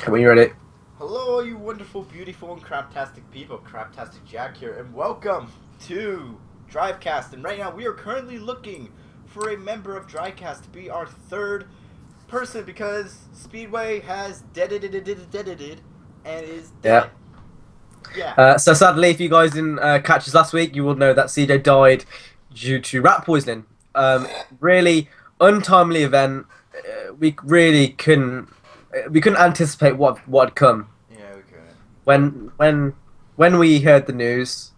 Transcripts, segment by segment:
when you're ready. Hello, you wonderful, beautiful, and craptastic people. CraptasticJack here, and welcome to Drivecast. And right now, we are currently looking for a member of Drivecast to be our third person because SpeedWay has deaded and is dead. Yeah. So sadly, if you guys didn't catch us last week, you will know that CJ died due to rat poisoning. Really untimely event. We really couldn't. We couldn't anticipate what'd come. Yeah, we couldn't. When we heard the news.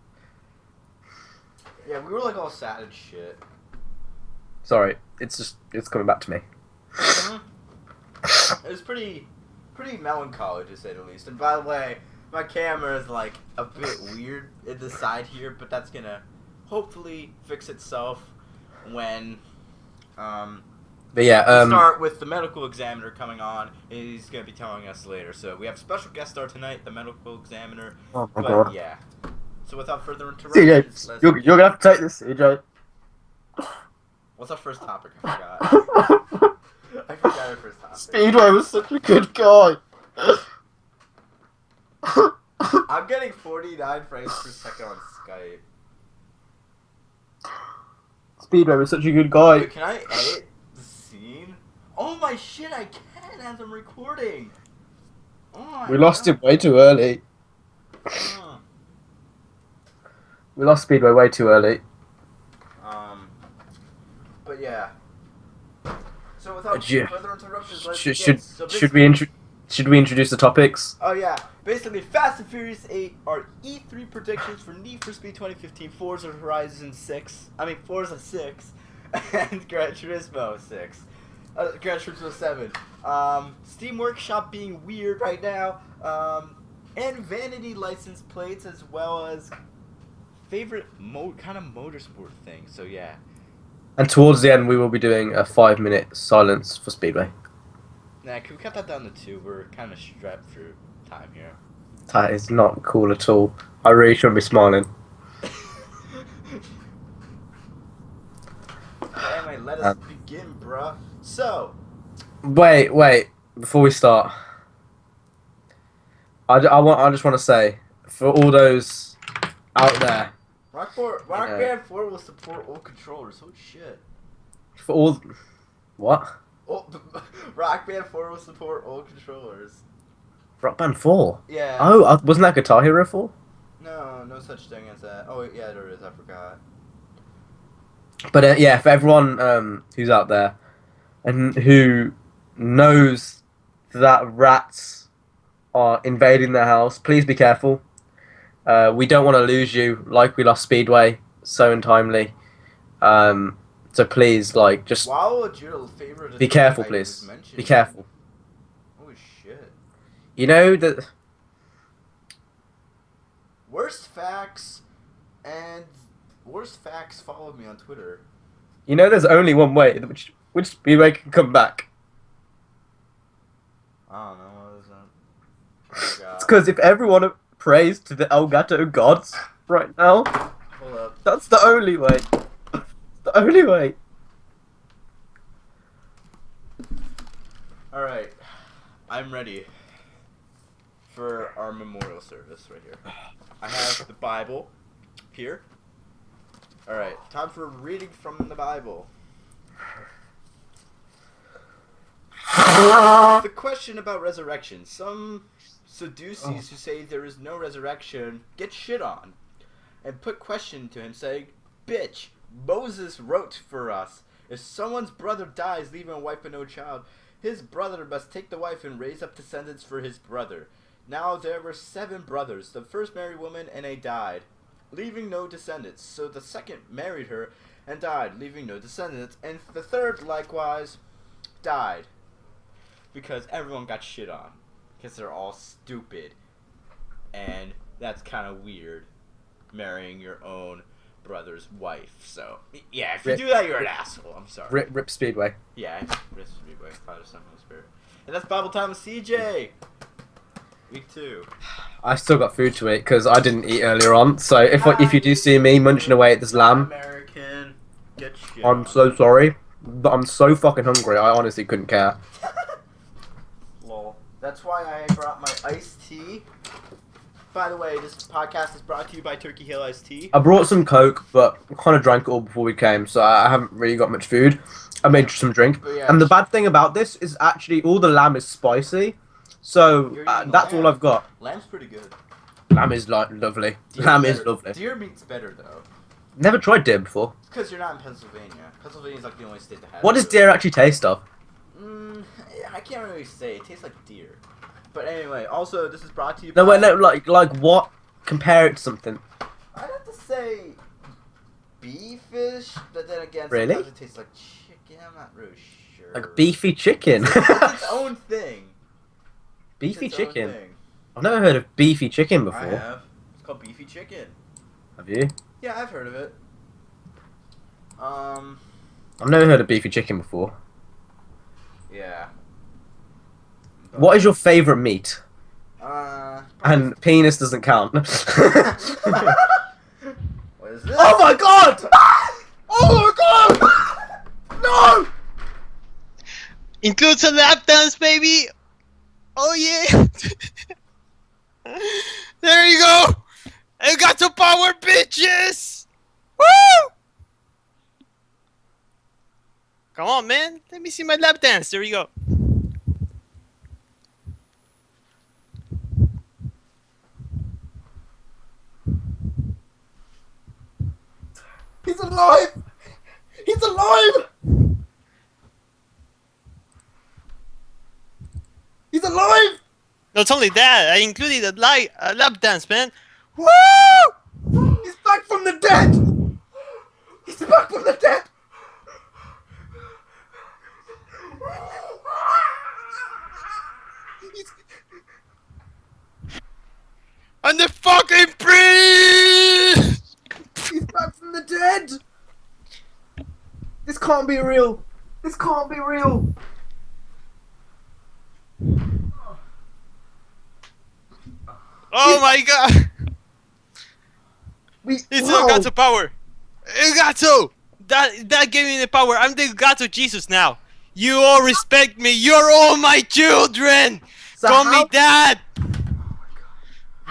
Yeah, we were like all sad and shit. Sorry, it's coming back to me. It was pretty melancholy to say the least. And by the way, my camera is like a bit weird in the side here, but that's gonna hopefully fix itself when But yeah, we start with the medical examiner coming on. He's gonna be telling us later. So we have a special guest star tonight, the medical examiner. Oh my but god. yeah. So without further interruptions, CJ, you're gonna have to take this, CJ. What's our first topic? I forgot. I forgot our first topic. Speedway was such a good guy. I'm getting 49 frames per second on Skype. Speedway was such a good guy. Wait, can I edit the scene? Oh my shit, I can as I'm recording. Oh my We lost God. him way too early. Huh. We lost Speedway way too early. But yeah. So without Yeah. further interruptions, let's Should begin. So should we introduce the topics? Oh yeah, basically Fast and Furious 8 are E3 predictions for Need for Speed 2015, Forza 6, and Gran Turismo 6. Gran Turismo 7. Steam Workshop being weird right now, and vanity license plates as well as favorite kind of motorsport thing. So yeah. And towards the end, we will be doing a 5-minute silence for Speedway. Nah, can we cut that down to 2? We're kind of strapped through time here. That is not cool at all. I really shouldn't be smiling. Anyway, let us begin, bruh. So, Wait. Before we start, I just want to say, for all those out there, Rock Band 4 will support all controllers. Holy shit. for all, what? Oh, Rock Band 4 will support all controllers. Rock Band 4? Yeah. Oh, wasn't that Guitar Hero 4? No such thing as that. Oh, yeah, there is. I forgot. But yeah, for everyone who's out there and who knows that rats are invading their house, please be careful. We don't want to lose you like we lost Speedway so untimely. So please, like, just Wow, what's your favorite? be careful, please. Be careful. Holy shit. You know that. Worst facts follow me on Twitter. You know, there's only one way which Speedway can come back. I don't know. What is that? Oh, God. It's because if everyone prays to the Elgato gods right now, Hold up. that's the only way. The only way. Alright. I'm ready for our memorial service right here. I have the Bible here. Alright, time for reading from the Bible. The question about resurrection. Some Sadducees who say there is no resurrection get shit on and put question to him saying, "Bitch, Moses wrote for us. If someone's brother dies leaving a wife but no child, his brother must take the wife and raise up descendants for his brother. Now there were 7 brothers. The first married woman and they died, leaving no descendants. So the second married her and died, leaving no descendants. And the third likewise died because everyone got shit on because they're all stupid. And that's kind of weird, marrying your own brother's wife. So yeah, if you do that, you're an asshole. I'm sorry. Rip Speedway. Yeah, Rip Speedway, Father, Son, Holy Spirit. And that's Bible time with CJ. Week 2. I still got food to eat because I didn't eat earlier on. So if you do see me munching away at this lamb, American, get shit I'm on. so sorry. But I'm so fucking hungry. I honestly couldn't care. Lol. That's why I brought my iced tea. By the way, this podcast is brought to you by Turkey Hill Iced Tea. I brought some Coke, but I kind of drank it all before we came, so I haven't really got much food. I made some drink. But yeah, And the bad thing about this is actually all the lamb is spicy, so you're eating that's lamb. all I've got. Lamb's pretty good. Lamb is like lovely. Lamb is lovely. Deer meat's better though. Never tried deer before. It's because you're not in Pennsylvania. Pennsylvania's like the only state that has. What does it. deer actually taste of? I can't really say. It tastes like deer. But anyway, also this is brought to you. No, by... wait, no, like what? Compare it to something. I'd have to say beefish, but then again, Really? sometimes it tastes like chicken. I'm not really sure. Like beefy chicken. It's its own thing. Beefy It's its own chicken. thing. I've never heard of beefy chicken before. I have. It's called beefy chicken. Have you? Yeah, I've heard of it. I've never heard of beefy chicken before. Yeah. What is your favorite meat? Probably- And penis doesn't count. What is this? Oh my god! Oh my god! No! Includes a lap dance, baby! Oh yeah! There you go! I got the power, bitches! Woo! Come on, man. Let me see my lap dance. There you go. He's alive! He's alive! He's alive! Not only that, I included a lap dance, man. Woo! He's back from the dead! He's back from the dead! I'm the fucking priest! He's back from the dead! This can't be real! This can't be real! Oh my god! It's Wow. Elgato power! Elgato! That gave me the power. I'm the Elgato Jesus now. You all respect me. You're all my children! So Call how- me dad!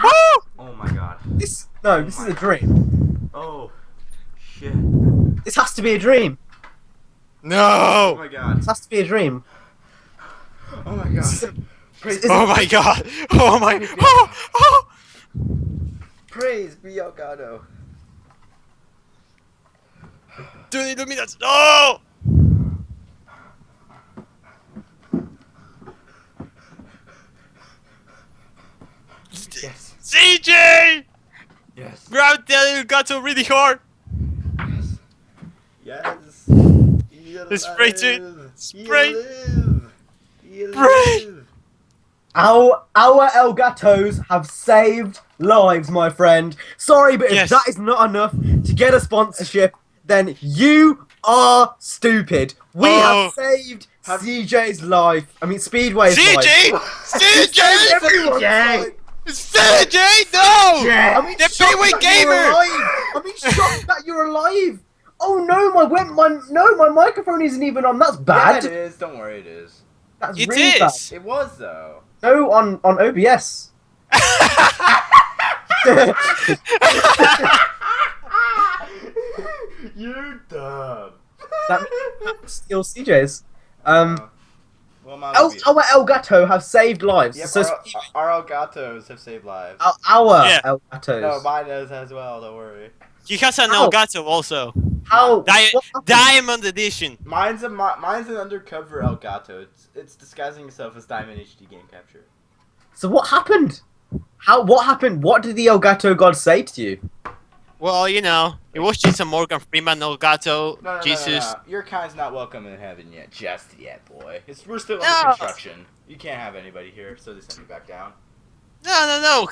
Woo! Oh my god. This is a dream. Oh. Shit. This has to be a dream. Oh No! my god. This has to be a dream. Oh my god. Praise, Oh my god! Oh my... Oh, oh. praise be Elgato. Dude, Illuminati! No! Yes. CJ! Yes. Grab that Elgato really hard! Yes. Let's spray it. Spray. You Spray. live. Our Elgatos have saved lives, my friend. Sorry, but if Yes. that is not enough to get a sponsorship, then you are stupid. We Oh. have saved CJ's life. I mean, Speedway's CJ! life. CJ! Everyone's life. CJ! No! I mean, The shocked Speedway that you're gamer! alive. I mean, shocked that you're alive. Oh no, my microphone isn't even on. That's Yeah, bad. it is. Don't worry, it is. That's It really is! It was though. bad. No, on OBS. You dumb. That steal CJ's. Well, mine would be- Our Elgato have saved lives. Yep, So our Elgatos have saved lives. our Yeah. Elgatos. No, mine does as well. Don't worry. He has an Ow. Elgato also. How? what happened? Diamond edition. Mine's an undercover Elgato. It's disguising itself as Diamond HD game capture. So what happened? What happened? What did the Elgato god say to you? Well, you know, it was just a Morgan Freeman Elgato. No, Jesus. no. Your kind's not welcome in heaven yet, just yet, boy. We're still No. under construction. You can't have anybody here, so they sent me back down. No.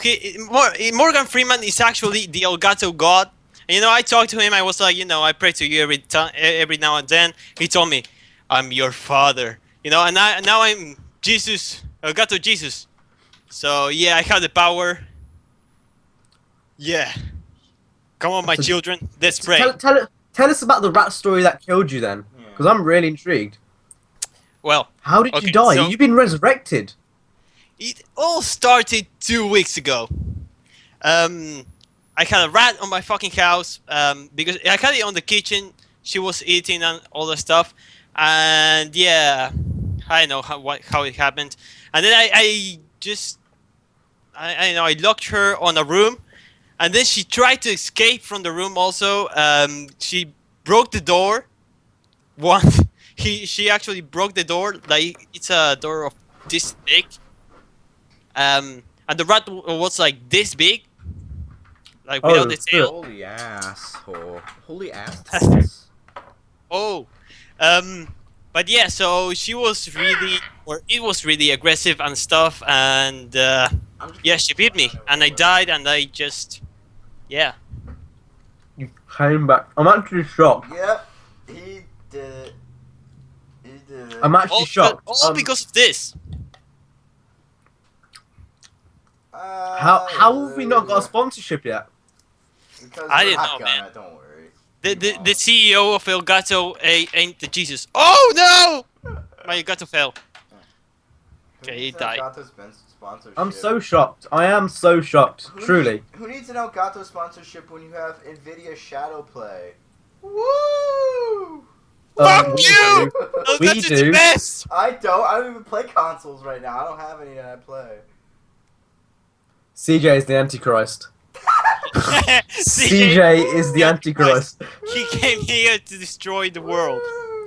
Morgan Freeman is actually the Elgato god. And, you know, I talked to him. I was like, you know, I pray to you every now and then. He told me, I'm your father. You know, and now I'm Jesus, Elgato Jesus. So yeah, I have the power. Yeah. Come on, my So- children. Let's pray. Tell us about the rat story that killed you then, Yeah. because I'm really intrigued. Well, How did Okay, you die? so- You've been resurrected. It all started 2 weeks ago. I had a rat on my fucking house. Because I had it on the kitchen. She was eating and all that stuff, and yeah, I don't know how it happened. And then I just I know I locked her on a room, and then she tried to escape from the room. Also, she broke the door. Once she actually broke the door. Like it's a door of this thick. And the rat was like this big, like Oh, without the shit. tail. Holy asshole. Holy assholes. Oh, but yeah, so she was really, or it was really aggressive and stuff, and yeah, she beat me, and I died, and I just, yeah. You came back. I'm actually shocked. Yep, he did it. He did it. I'm actually shocked. All because of this. How have we not got a sponsorship yet? Because I we're didn't not know, man. gonna, don't worry. The CEO of Elgato ain't the Jesus. Oh no! My Elgato fell. Okay, he died. Sponsorship? I'm so shocked. I am so shocked. Truly. Who needs an Elgato sponsorship when you have Nvidia Shadow Play? Woo! Fuck we you! do. Elgato's the do. best! I don't even play consoles right now. I don't have any that I play. CJ is the Antichrist. CJ CJ is the Antichrist. He came here to destroy the world.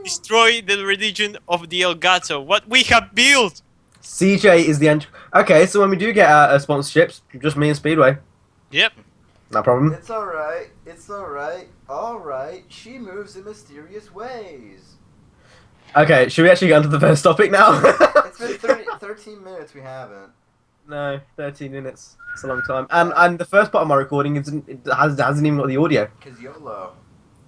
Destroy the religion of the Elgato. What we have built! CJ is the Antichrist. Okay, so when we do get sponsorships, just me and Speedway. Yep. No problem. It's alright. It's alright. Alright. She moves in mysterious ways. Okay, should we actually get onto the first topic now? It's been 13 minutes we haven't. No, 13 minutes. It's a long time. And the first part of my recording hasn't even got the audio. Cause YOLO.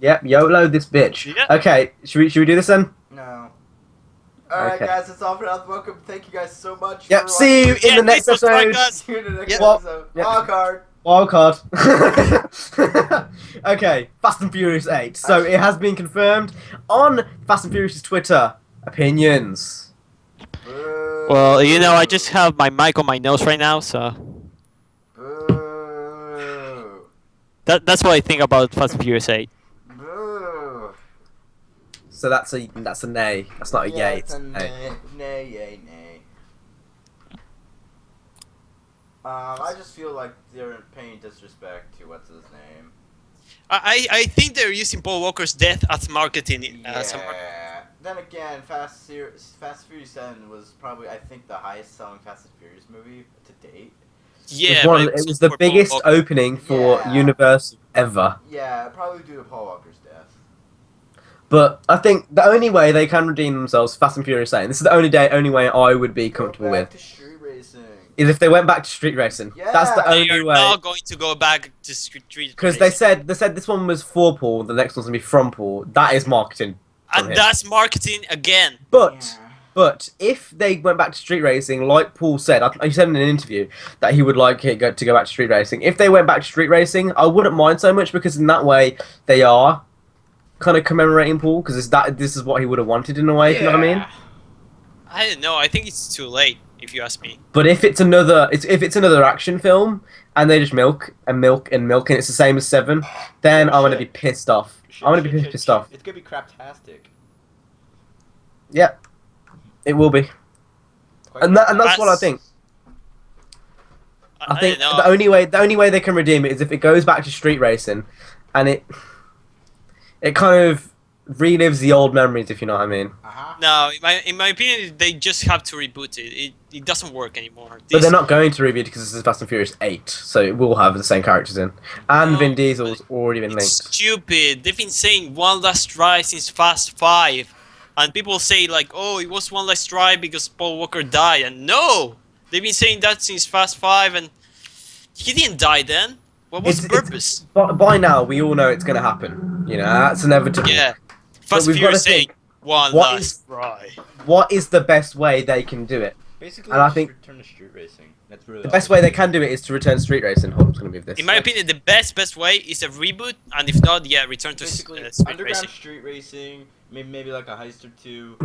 Yep, YOLO this bitch. Yeah. Okay, should we do this then? No. Alright Okay. guys, that's all for now. Welcome. Thank you guys so much. Yep, for see you watching. in the next this was episode. Drivecast. See you in the next Yep. episode. Yep. Wild card. Wild card. Okay, Fast and Furious 8. So it has been confirmed on Fast and Furious's Twitter. Opinions. Boo. Well, you know, I just have my mic on my nose right now, so Boo. that's what I think about Fast and Furious 8. Boo. So that's a nay. That's not a yay. It's It's a a nay. nay, yay, nay. I just feel like they're paying disrespect to what's his name. I think they're using Paul Walker's death as marketing. Yeah. Then again, Fast and Furious 7 was probably, I think, the highest selling Fast and Furious movie to date. Yeah, It was the for Paul biggest Walker. opening for Yeah. Universal ever. Yeah, probably due to Paul Walker's death. But I think the only way they can redeem themselves, Fast and Furious 8, and this is the only way I would be comfortable Go back with, to street racing. is if they went back to street racing. That's the Yeah. They only are way. not going to go back to street Because racing. they said this one was for Paul, the next one's gonna be from Paul. That is marketing. from And him. that's marketing again. But Yeah. but if they went back to street racing, like Paul said, he said in an interview that he would like it to go back to street racing. If they went back to street racing, I wouldn't mind so much because in that way they are kind of commemorating Paul because this is what he would have wanted in a way. If you know what I mean? I don't know. I think it's too late, if you ask me. But if it's another action film and they just milk and it's the same as 7, then Oh, I'm gonna shit. be pissed off. I'm gonna be pissed off. It's gonna be craptastic. Yeah, it will be, and that's what I think. I think don't know. the only way they can redeem it is if it goes back to street racing, and it kind of relives the old memories, if you know what I mean. Uh-huh. No, in my opinion, they just have to reboot it. It doesn't work anymore. But they're not going to reboot it because this is Fast and Furious 8, so it will have the same characters in, and No, Vin Diesel's already been It's linked. stupid. They've been saying one last try since Fast 5. And people say like, oh, it was one last try because Paul Walker died. And no! They've been saying that since Fast 5 and he didn't die then. What was the purpose? By now, we all know it's going to happen. You know, that's inevitable. Yeah. Fast we've gotta Furious 8, think, one what last try. What is the best way they can do it? Basically, And I just think return to street racing. That's really the best way they can do it is to return to street racing. Hold on, I'm just going to move this. In my opinion, the best way is a reboot. And if not, yeah, return to Basically, street underground racing. street racing, maybe like a heist or two,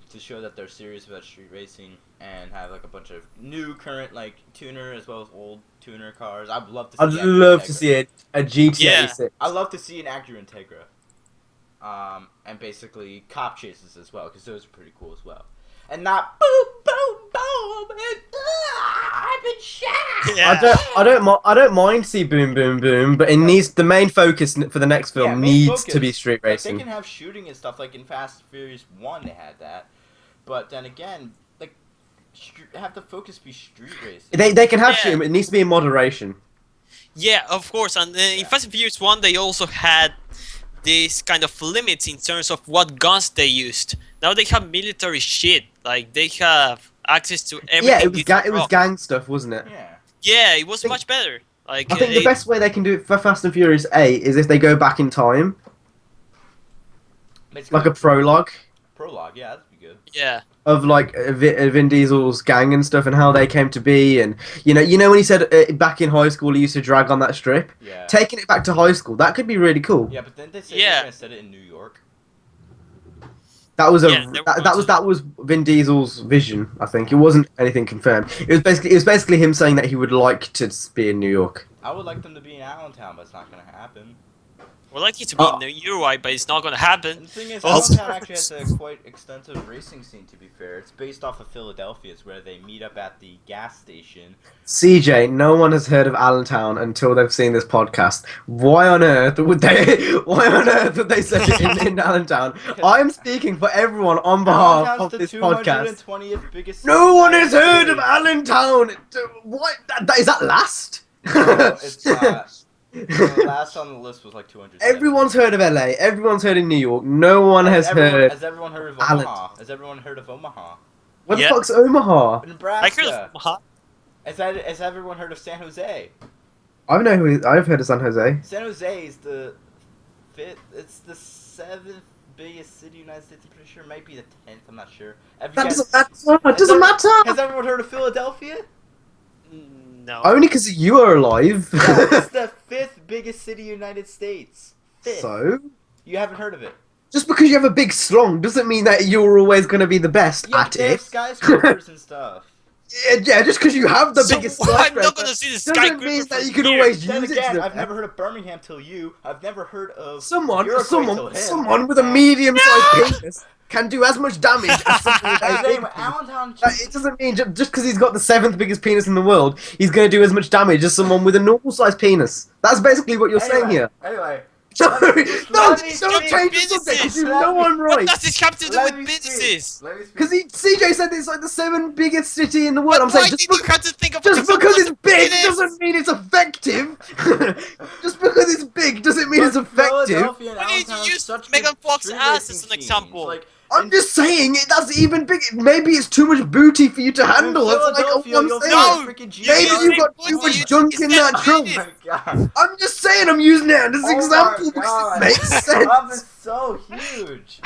to show that they're serious about street racing and have like a bunch of new current like tuner as well as old tuner cars. I'd love to see. I'd Acura love to Integra. see a GTA Yeah. 6. I'd love to see an Acura Integra. And basically cop chases as well, because those are pretty cool as well. And not boom, boom, boom, and I've been shot. Yeah. I don't mind see boom boom boom, but it needs the main focus for the next film main needs focus. to be street Like, racing. they can have shooting and stuff, like in Fast and Furious 1 they had that. But then again, like, have the focus be street racing. They can have Yeah. shooting, but it needs to be in moderation. Yeah, of course. And in Fast and Furious 1, they also had this kind of limits in terms of what guns they used. Now they have military shit. Like, they have access to everything. Yeah, you can it was rock. gang stuff, wasn't it? Yeah. Yeah, it was much better. Like, I think the best way they can do it for Fast and Furious 8 is if they go back in time, Basically, like a prologue prologue, yeah, that'd be good. Yeah. of like Vin Diesel's gang and stuff and how they came to be, and you know when he said back in high school he used to drag on that strip. Yeah. Taking it back to high school, that could be really cool. Yeah, but then they say Yeah. they're gonna set it in New York. That was Yeah, they were going to- that was Vin Diesel's vision. I think it wasn't anything confirmed. It was basically him saying that he would like to be in New York. I would like them to be in Allentown, but it's not gonna happen. We'd like it to be in Uruguay, but it's not gonna And happen. the thing is, Also- Allentown actually has a quite extensive racing scene, to be fair. It's based off of Philadelphia, it's where they meet up at the gas station. CJ, no one has heard of Allentown until they've seen this podcast. Why on earth would they? Why on earth would they say it in Allentown? I am speaking for everyone on behalf Allentown's of the this podcast. 220th biggest No city one in has the heard United of Allentown. What? Is that last? States. No, it's not. The last on the list was like 200. Everyone's heard of LA. Everyone's heard in New York. No one has heard. Has everyone heard of Allen. Omaha? Has everyone heard of Omaha? What the Yeah. fuck's Omaha? I heard Nebraska. of Has everyone heard of San Jose? I've heard of San Jose. San Jose is the fifth. It's the seventh biggest city in the United States. I'm pretty sure. It might be the 10th. I'm not sure. Have you That guys- doesn't matter. It doesn't matter. Has everyone heard of Philadelphia? No. Only because you are alive. Yeah, it's the fifth biggest city in the United States. Fifth. So, You haven't heard of it? just because you have a big slong doesn't mean that you're always going to be the best Yeah, at they have it. skyscrapers and stuff. Yeah, just because you have the So biggest I'm skyscraper not gonna see the doesn't skyscraper mean that from you can here. always Then use it again, to the I've never heard of Birmingham till you. I've never heard of Someone Uruguay till him. with a medium-sized penis can do as much damage as someone with a His big name, Allentown. It doesn't mean just because he's got the 7th biggest penis in the world, he's going to do as much damage as someone with a normal-sized penis. That's basically what you're saying here. Anyway, No, let me don't speak. change the subject. Businesses. You know I'm What right. does this have to do let with me speak. businesses? Let me speak. Because CJ said it's like the 7th biggest city in the world. But I'm saying why did you have to think of just because it's big it is? doesn't mean it's effective. Just because it's big doesn't mean it's But effective. Philadelphia and Why did you Allentown have use such Megan good Fox street ass racing as an scenes. example? Like, I'm just saying that's even big. Maybe it's too much booty for you to handle. That's like all Philadelphia, I'm you'll saying. No, see freaking Maybe GTR. you've got What too do much you- junk is in that that trunk. penis? Oh my god. I'm just saying I'm using it as an Oh example my because God. it makes Love sense. is so huge.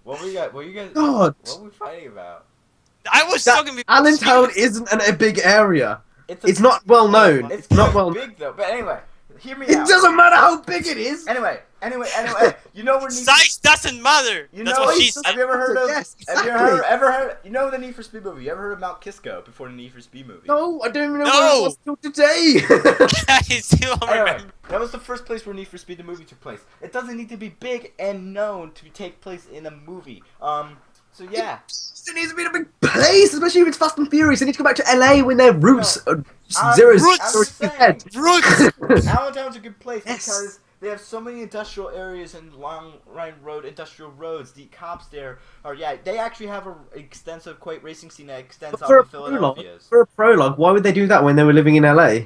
What we got? What you guys? God. What are we fighting about? I was That talking about Allentown isn't a big area. A- It's not well known. It's It's not quite well. big though. But anyway, hear me It out. doesn't matter how big it is. Anyway, you know where Need size doesn't matter. You That's know, what she it's- said. have you ever heard of? Yes, Have you exactly. ever heard? You know the Need for Speed movie? You ever heard of Mount Kisco before the Need for Speed movie? No, I don't even know No. where it was till today. I still Anyway, remember. that was the first place where Need for Speed the movie took place. It doesn't need to be big and known to take place in a movie. So yeah. It needs to be in a big place, especially if it's Fast and Furious. They need to go back to LA when their roots are I'm zero just saying. Roots. Allentown's a good place Yes. because they have so many industrial areas and long line road industrial roads. The cops there are they actually have an extensive quite racing scene that extends off for a of prologue, Philadelphia's. why would they do that when they were living in LA?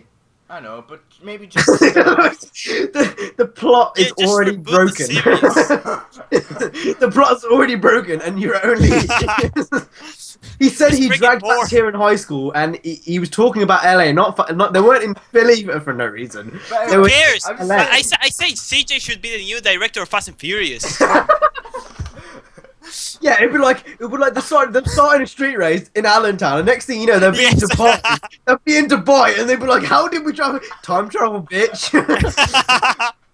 I know, but maybe just the plot is Yeah, just already reboot the broken. The plot's already broken, and you're only. He said Just he bring it dragged more. back here in high school, and he was talking about LA. Not they weren't in Philly for no reason. But They Who were- cares? I'm just LA. saying. I say CJ should be the new director of Fast and Furious. Yeah, it'd be like they're starting a street race in Allentown, and next thing you know, they'll be in Yes. Dubai. They'll be in Dubai, and they'd be like, "How did we travel? Time travel, bitch."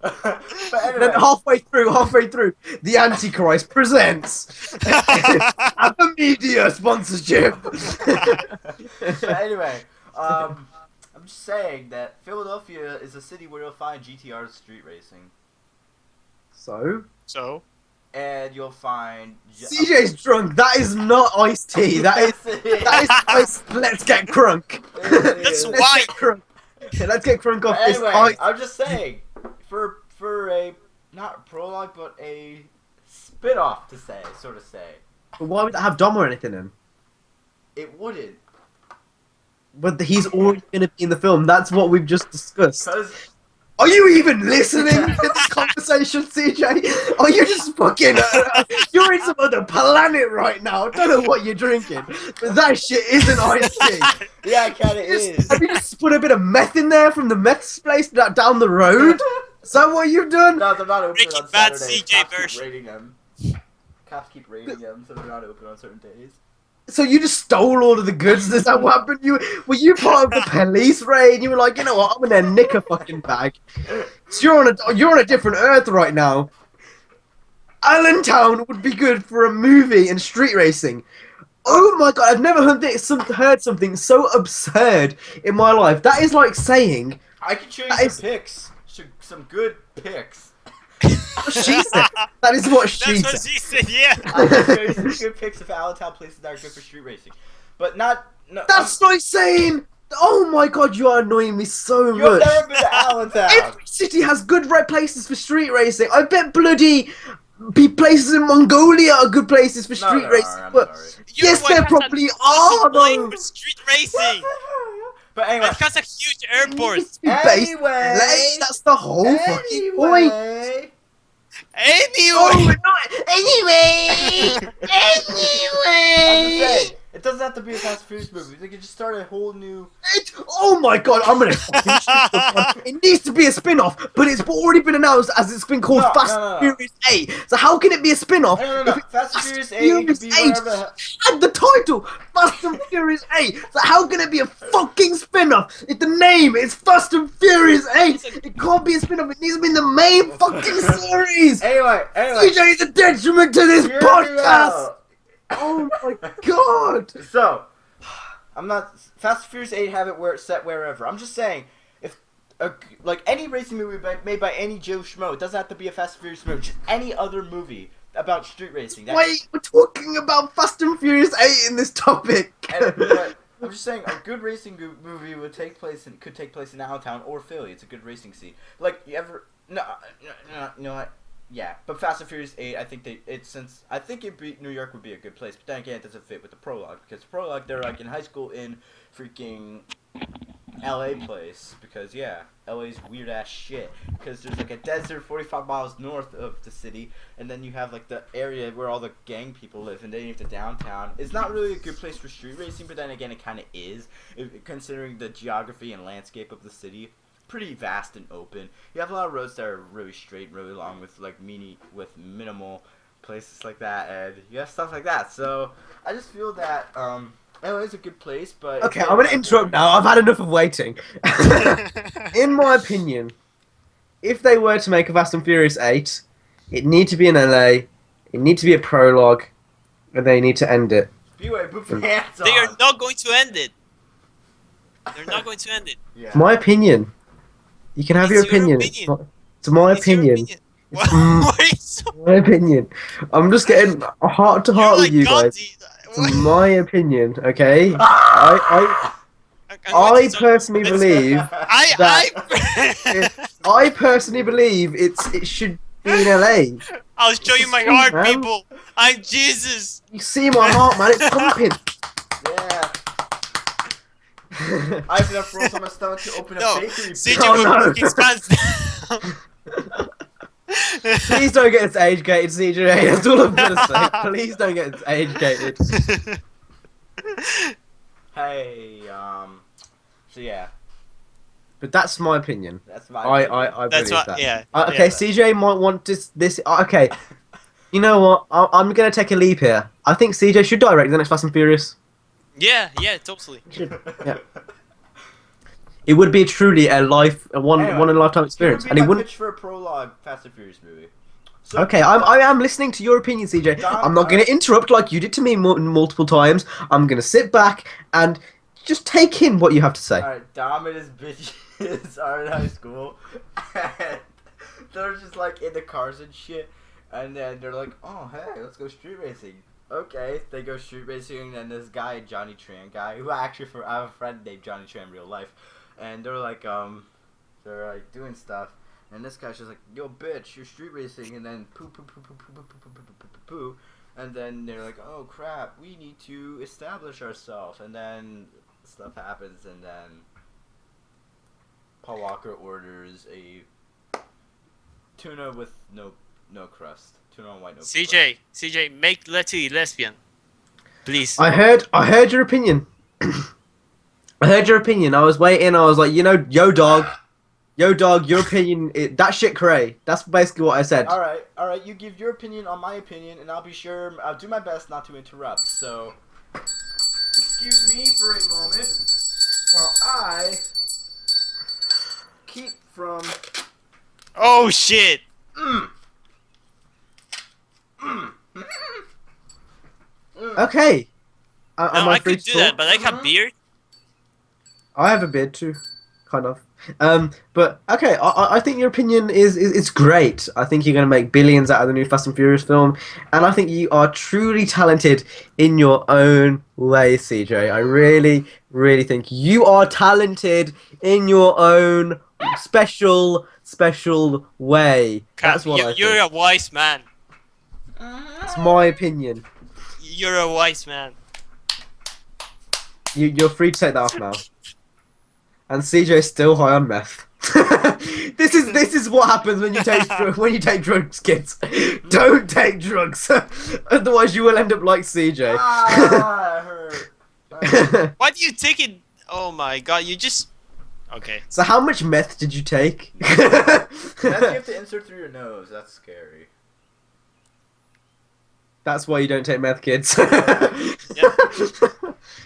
But Then anyway, halfway through, the Antichrist presents a media sponsorship. but anyway, I'm just saying that Philadelphia is a city where you'll find GTR street racing, So, So? and you'll find CJ's drunk. That is not iced tea. Yes, it is. That is ice. Let's get crunk. It That's is. why- Let's get crunk. Okay, let's get crunk off But this anyway, ice. I'm just saying, for a not a prologue, but a spin-off to say, sort of say, But why would that have Dom or anything in? it wouldn't, But he's already going to be in the film. That's what we've just discussed. because Are you even listening to this conversation, CJ? Are you just fucking... you're in some other planet right now. I don't know what you're drinking. But that shit isn't iced tea. yeah, it kind of is. Have you just put a bit of meth in there from the meth place down the road? Is that what you've done? No, they're not open Breaking on Bad Saturdays. CJ Cops keep version. raiding them. Cops keep raiding them, so they're not open on certain days. So you just stole all of the goods? Is that what happened? Were you part of the police raid? You were like, you know what? I'm gonna nick a fucking bag. So you're on a different earth right now. Allentown would be good for a movie and street racing. Oh my god! I've never heard something so absurd in my life. That is like saying I can show you That some is- pics, some good pics. she said. That is what she That's what said. she said, yeah. I can show you some good pics of Allentown places that are good for street racing, but not. No, That's like saying. Oh my god! You are annoying me so you've much. never been to Allentown. Every city has good places for street racing. I bet bloody places in Mongolia are good places for No, street there racing. are, I'm But sorry. yes, Uruguay there has probably an awesome are place though. for street racing. But anyway, It has a huge It airport. needs to be based in Anyway. LA. That's the whole fucking point. anyway, Oh, Anyway. we're not. Anyway. I'm just Anyway. saying, it doesn't have to be a Fast and Furious movie. They could just start a whole new. Oh my god, I'm gonna fucking shoot someone. It needs to be a spin-off, but it's already been announced as it's been called No, Fast no, no, and no. Furious 8. So how can it be a spin-off? No. if it's Fast and Furious 8 Furious could be 8 whatever the hell. and the title, Fast and Furious 8. So how can it be a fucking spin-off? If the name is Fast and Furious 8, it can't be a spin-off. It needs to be in the main fucking series. Anyway. CJ is a detriment to this hear me podcast. out. Oh my god. So, I'm not Fast and Furious 8 have it where it's set wherever. I'm just saying, if like any racing movie made by any Joe Schmo, it doesn't have to be a Fast and Furious movie. Just any other movie about street racing. Wait, we're talking about Fast and Furious 8 in this topic. But I'm just saying, a good racing movie could take place in Allentown or Philly. It's a good racing scene. Like you ever no. Yeah, but Fast and Furious 8, I think New York would be a good place, but then again, it doesn't fit with the prologue, because the prologue, they're like in high school in freaking LA place, because yeah, LA's weird ass shit, because there's like a desert 45 miles north of the city, and then you have like the area where all the gang people live, and then you have the downtown. It's not really a good place for street racing, but then again, it kind of is, considering the geography and landscape of the city. Pretty vast and open. You have a lot of roads that are really straight, really long, with like minimal places like that, and you have stuff like that. So I just feel that LA is a good place, but Okay, I'm gonna interrupt now. I've had enough of waiting. In my opinion, if they were to make a Fast and Furious 8, it need to be in LA, it need to be a prologue, and they need to end it. SpeedWay, put your hands on. They are not going to end it. They're not going to end it. Yeah. It's my opinion. You can have It's your opinion. your opinion. It's my It's your opinion. Why Mm. are you so... My opinion. I'm just getting heart to You're heart like with you guys. Gandhi. It's my opinion, okay? Ah! I personally believe I personally believe it should be in LA. I'll show you my It's heart, man. people. I'm Jesus. You see my heart, man. It's pumping. Yeah. I have enough rolls on my stomach to open a No, bakery. CJ Oh, will no. book expands down. Please don't get us age gated, CJ. That's all I'm gonna say. Please don't get us age gated. Hey, so yeah, But that's my opinion. that's my. I opinion. That's believe what. that. Yeah. Okay, yeah. CJ might want this. Okay, you know what? I'm gonna take a leap here. I think CJ should direct the next Fast and Furious. Yeah. Yeah. Totally. Yeah. It would be truly a one Anyway, in a lifetime here would experience, be and it my wouldn't. pitch for a prologue Fast and Furious movie. So, Okay, I am listening to your opinion, CJ. Dom, I'm not going to interrupt like you did to me multiple times. I'm going to sit back and just take in what you have to say. Alright, Dom and his bitches are in high school, and they're just like in the cars and shit, and then they're like, oh, hey, let's go street racing. Okay, they go street racing, and then this guy, Johnny Tran guy, who I have a friend named Johnny Tran in real life, and they're like doing stuff, and this guy's just like, yo, bitch, you're street racing, and then poo, poo, poo, poo, poo, poo, poo, poo, poo, poo, poo, poo, and then they're like, oh, crap, we need to establish ourselves, and then stuff happens, and then Paul Walker orders a tuna with no crust. Tuna on white, no crust. CJ, make Letty lesbian, please. I heard your opinion. I heard your opinion. I was waiting. I was like, yo, dog, your opinion. That shit cray. That's basically what I said. All right. You give your opinion on my opinion, and I'll do my best not to interrupt. So, excuse me for a moment while I keep from. Oh shit! Okay. Am No, I free could to do that, talk? but I have beard. I have a beard too, kind of. But okay, I think your opinion is great. I think you're going to make billions out of the new Fast and Furious film, and I think you are truly talented in your own way, CJ. I really, really think you are talented in your own special way. That's what I think. You're a wise man. It's my opinion. You're a wise man. You're free to take that off now. And CJ's still high on meth. This is what happens when you take drugs, kids. Don't take drugs, otherwise you will end up like CJ. Ah, it hurt. Why do you take it? Oh my god, you just. Okay. So how much meth did you take? Meth you have to insert through your nose. That's scary. That's why you don't take meth, kids. Yep.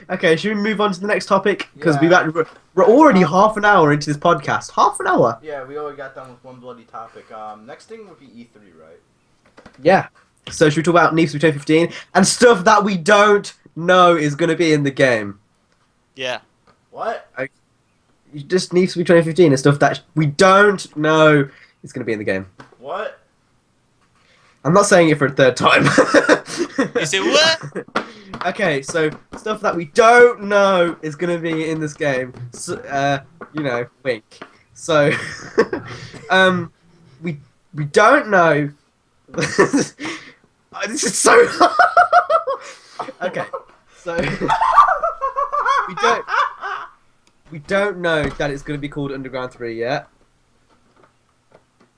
Okay, should we move on to the next topic? Because Yeah. we're already half an hour into this podcast. Half an hour. Yeah, we already got done with one bloody topic. Next thing would be E3, right? Yeah. So should we talk about NFS2015 and stuff that we don't know is going to be in the game? Yeah. What? Just NFS2015 and stuff that we don't know is going to be in the game. What? I'm not saying it for a third time. You say what? Okay, so stuff that we don't know is going to be in this game. So, wink. So, we don't know. This is so. Okay, so we don't know that it's going to be called Underground 3 yet.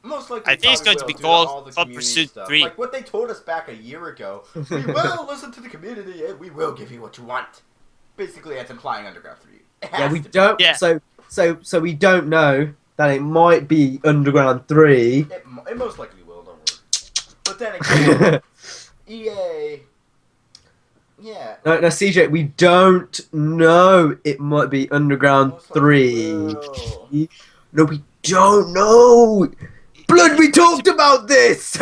Most likely, I think it's probably going to be will, due all called the Hot community Pursuit stuff. 3. Like what they told us back a year ago. We will listen to the community and we will give you what you want. Basically, that's implying Underground 3. It has Yeah, we to be. don't. Yeah. So we don't know that it might be Underground 3. It most likely will. Don't worry. But then again, EA. Yeah. No, CJ, we don't know it might be Underground Most likely 3. will. No, we don't know. Blood, we talked about this.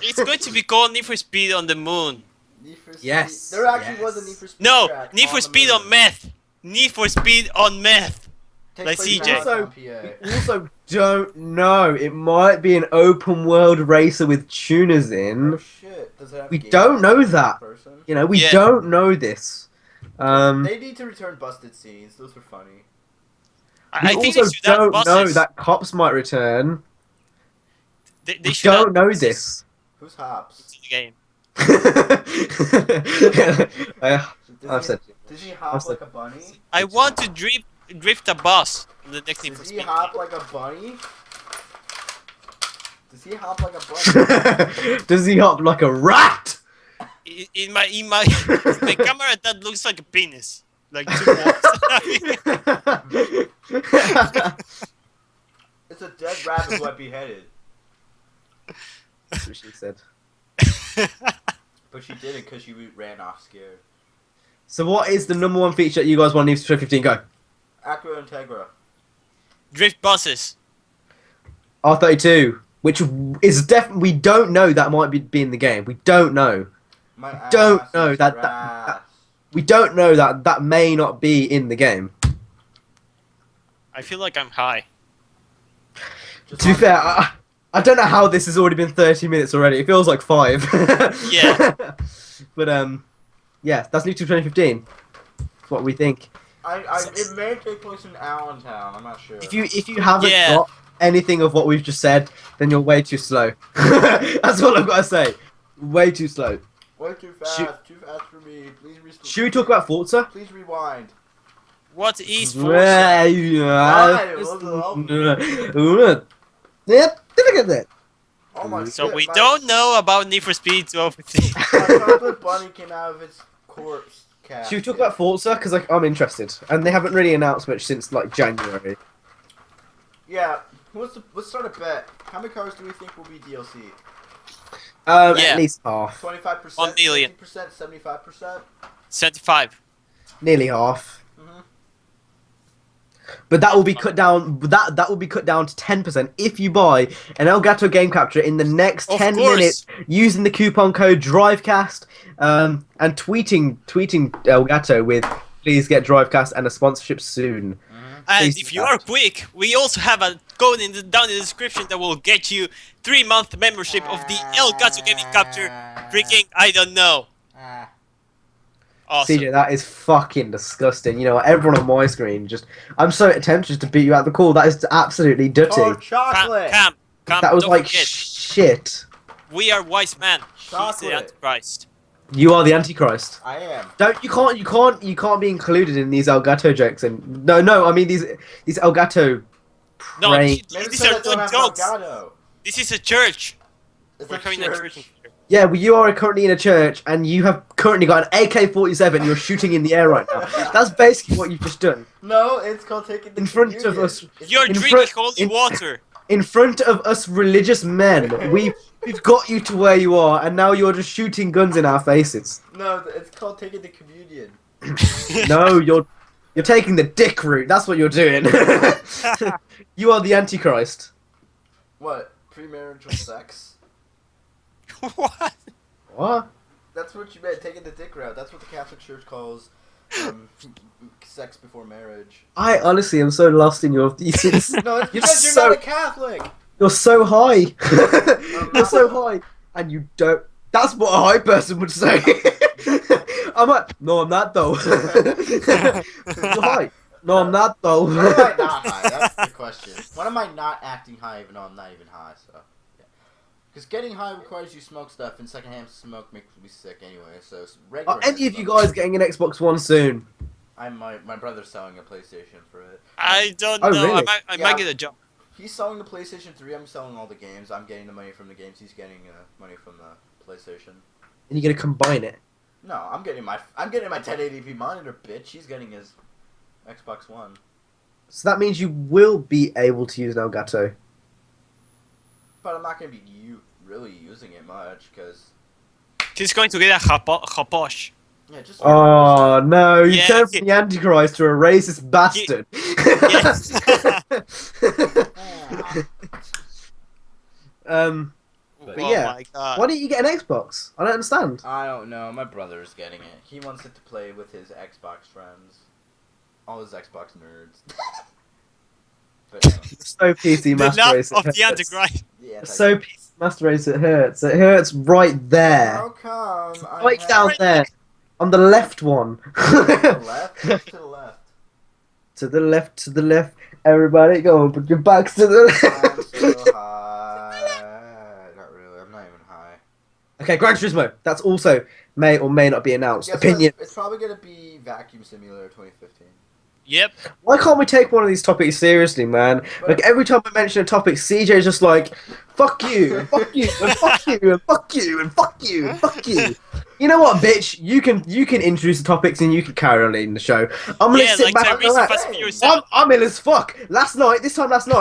It's going to be called Need for Speed on the Moon. Need for Speed. Yes, There actually yes. was a Need for Speed. No, track Need for the Speed moon. on meth. Need for Speed on meth. Takes like place in CJ. downtown Also, PA. we also don't know. It might be an open world racer with tuners Oh in. shit! Does it have We gameplay don't know in that. person? We Yeah. don't know this. They need to return busted scenes. Those were funny. We I think also they should add don't know buses. that cops might return. They We should don't add know buses this. Who's Hops? to the game. I've said it. Does he hop like a bunny? I want to drift a bus in the next Need for Does he Speed. hop like a bunny? Does he hop like a bunny? Does he hop like a rat? In my the camera that looks like a penis, like two balls. It's a dead rabbit who I beheaded. That's what she said. But she did it because she ran off scared. So what is the number one feature that you guys want in NFS2015? Go. Acura Integra. Drift buses. R32, which is definitely we don't know that might be in the game. We don't know. My Don't ass know is that grass. we don't know that may not be in the game. I feel like I'm high. Just To be on fair, the- I don't know how this has already been 30 minutes already. It feels like 5. Yeah. But yeah, that's New 2015. That's what we think. it may take place in Allentown. I'm not sure. If you haven't Yeah. got anything of what we've just said, then you're way too slow. That's all I've got to say. Way too slow. Way too fast. Shoot. Too fast for me. Please restart. Should we talk about Forza? Please rewind. What is Forza? Yep, look at that. Oh my So shit, we my- don't know about Need for Speed 1215. My chocolate bunny came out of its corpse casket. Should we talk about Forza? Because I'm interested, and they haven't really announced much since like January. Yeah. Let's start a bet. How many cars do we think will be DLC? Yeah. At least half, 25%, 1 million. 50%, 75%. 75. nearly half. Mhm. But that will be cut down. That will be cut down to 10% if you buy an Elgato game capture in the next Of 10 course. minutes using the coupon code Drivecast and tweeting Elgato with please get Drivecast and a sponsorship soon. And Please if do you that. are quick, we also have a code down in the description that will get you 3-month membership of the Elgato Gaming Capture. Freaking, I don't know. Ah. Awesome. CJ, that is fucking disgusting. You know, everyone on my screen I'm so tempted to beat you out the call. That is absolutely dirty. Oh, chocolate! Cam, That was don't like forget, shit. we are wise man. He's the Chocolate. Antichrist. You are the Antichrist. I am. You can't be included in these Elgato jokes and no, I mean these Elgato No, praying. Maybe these so are that don't not have jokes. Elgato. This is a church. It's We're a having a church. church. Yeah, well, you are currently in a church and you have currently got an AK-47 you're shooting in the air right now. That's basically what you've just done. No, it's called taking the In front of communion. us. It's You're In drinking front- holy in- water. In front of us religious men. We've got you to where you are and now you're just shooting guns in our faces. No, it's called taking the communion. No, you're taking the dick route. That's what you're doing. You are the Antichrist. What? Premarital sex? What? What? That's what you meant, taking the dick route. That's what the Catholic Church calls sex before marriage. I honestly am so lost in your thesis. No, it's You're because you're so- not a Catholic! You're so high. You're so high, and you don't. That's what a high person would say. I'm like, no, I'm not though. You're high. No, I'm not though. When am I not high? That's the question. When am I not acting high even though I'm not even high? So, because getting high requires you smoke stuff, and secondhand smoke makes me sick anyway. So regular. Are any of you guys getting an Xbox One soon? My brother's selling a PlayStation for it. I don't Oh, know. really? I Yeah. might get a job. He's selling the PlayStation 3. I'm selling all the games. I'm getting the money from the games. He's getting money from the PlayStation. And you're gonna combine it. No, I'm getting my 1080p monitor, bitch. He's getting his Xbox One. So that means you will be able to use an Elgato. But I'm not gonna be really using it much because He's going to get a haposh. yeah, just Oh no! You Yeah, turned from the Antichrist to a racist bastard. Yes. But Oh yeah. my god. Why didn't you get an Xbox? I don't understand. I don't know. My brother's getting it. He wants it to play with his Xbox friends. All his Xbox nerds. But So PC The Master love Race. of it the hurts. Antichrist. yeah. So PC Master Race, it hurts. It hurts right there. How come? I Right have- down there. On the left one. To the left. What's to the left. To the left, to the left. Everybody go and put your backs to the I'm left. so high. Not really. I'm not even high. Okay, Gran Turismo. That's also may or may not be announced. Guess Opinion. what? It's probably gonna be Vacuum Simulator 2015. Yep. Why can't we take one of these topics seriously, man? Like every time I mention a topic, CJ's just like, "Fuck you, and fuck you, and fuck you, and fuck you, and fuck you, and fuck you." You know what, bitch? You can introduce the topics and you can carry on leading the show. I'm gonna Yeah, sit like back and Tyrese relax. Fast and Furious 7. I'm ill as fuck. Last night,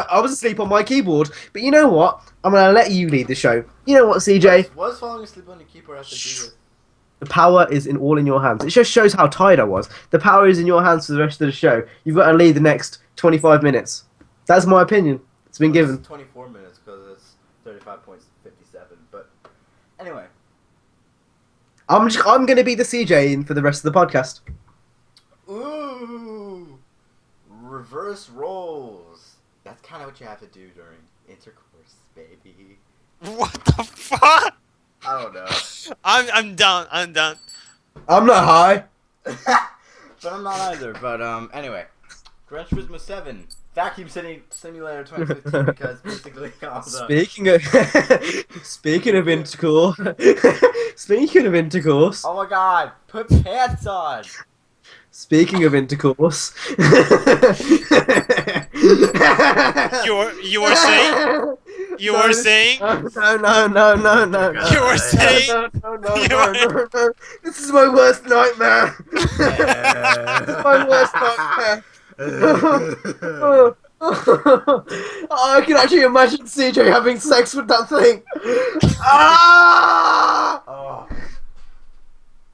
I was asleep on my keyboard. But you know what? I'm gonna let you lead the show. You know what, CJ? Was falling asleep on the keyboard have to do with? The power is all in your hands. It just shows how tired I was. The power is in your hands for the rest of the show. You've got to lead the next 25 minutes. That's my opinion. It's been given. It's 24 minutes because it's 35.57. But anyway, I'm gonna be the CJ in for the rest of the podcast. ooh, reverse roles. That's kind of what you have to do during intercourse, baby. What the fuck? I don't know. I'm done. I'm done. I'm not high. But I'm not either. But anyway, Gran Turismo 7 Vacuum Simulator 2015 because basically all the Speaking of intercourse, speaking of intercourse, oh my god, put pants on. speaking of intercourse, You were saying? You were saying? No. You were saying? No. This is my worst nightmare. This is my worst nightmare. I can actually imagine CJ having sex with that thing. Ah! Oh.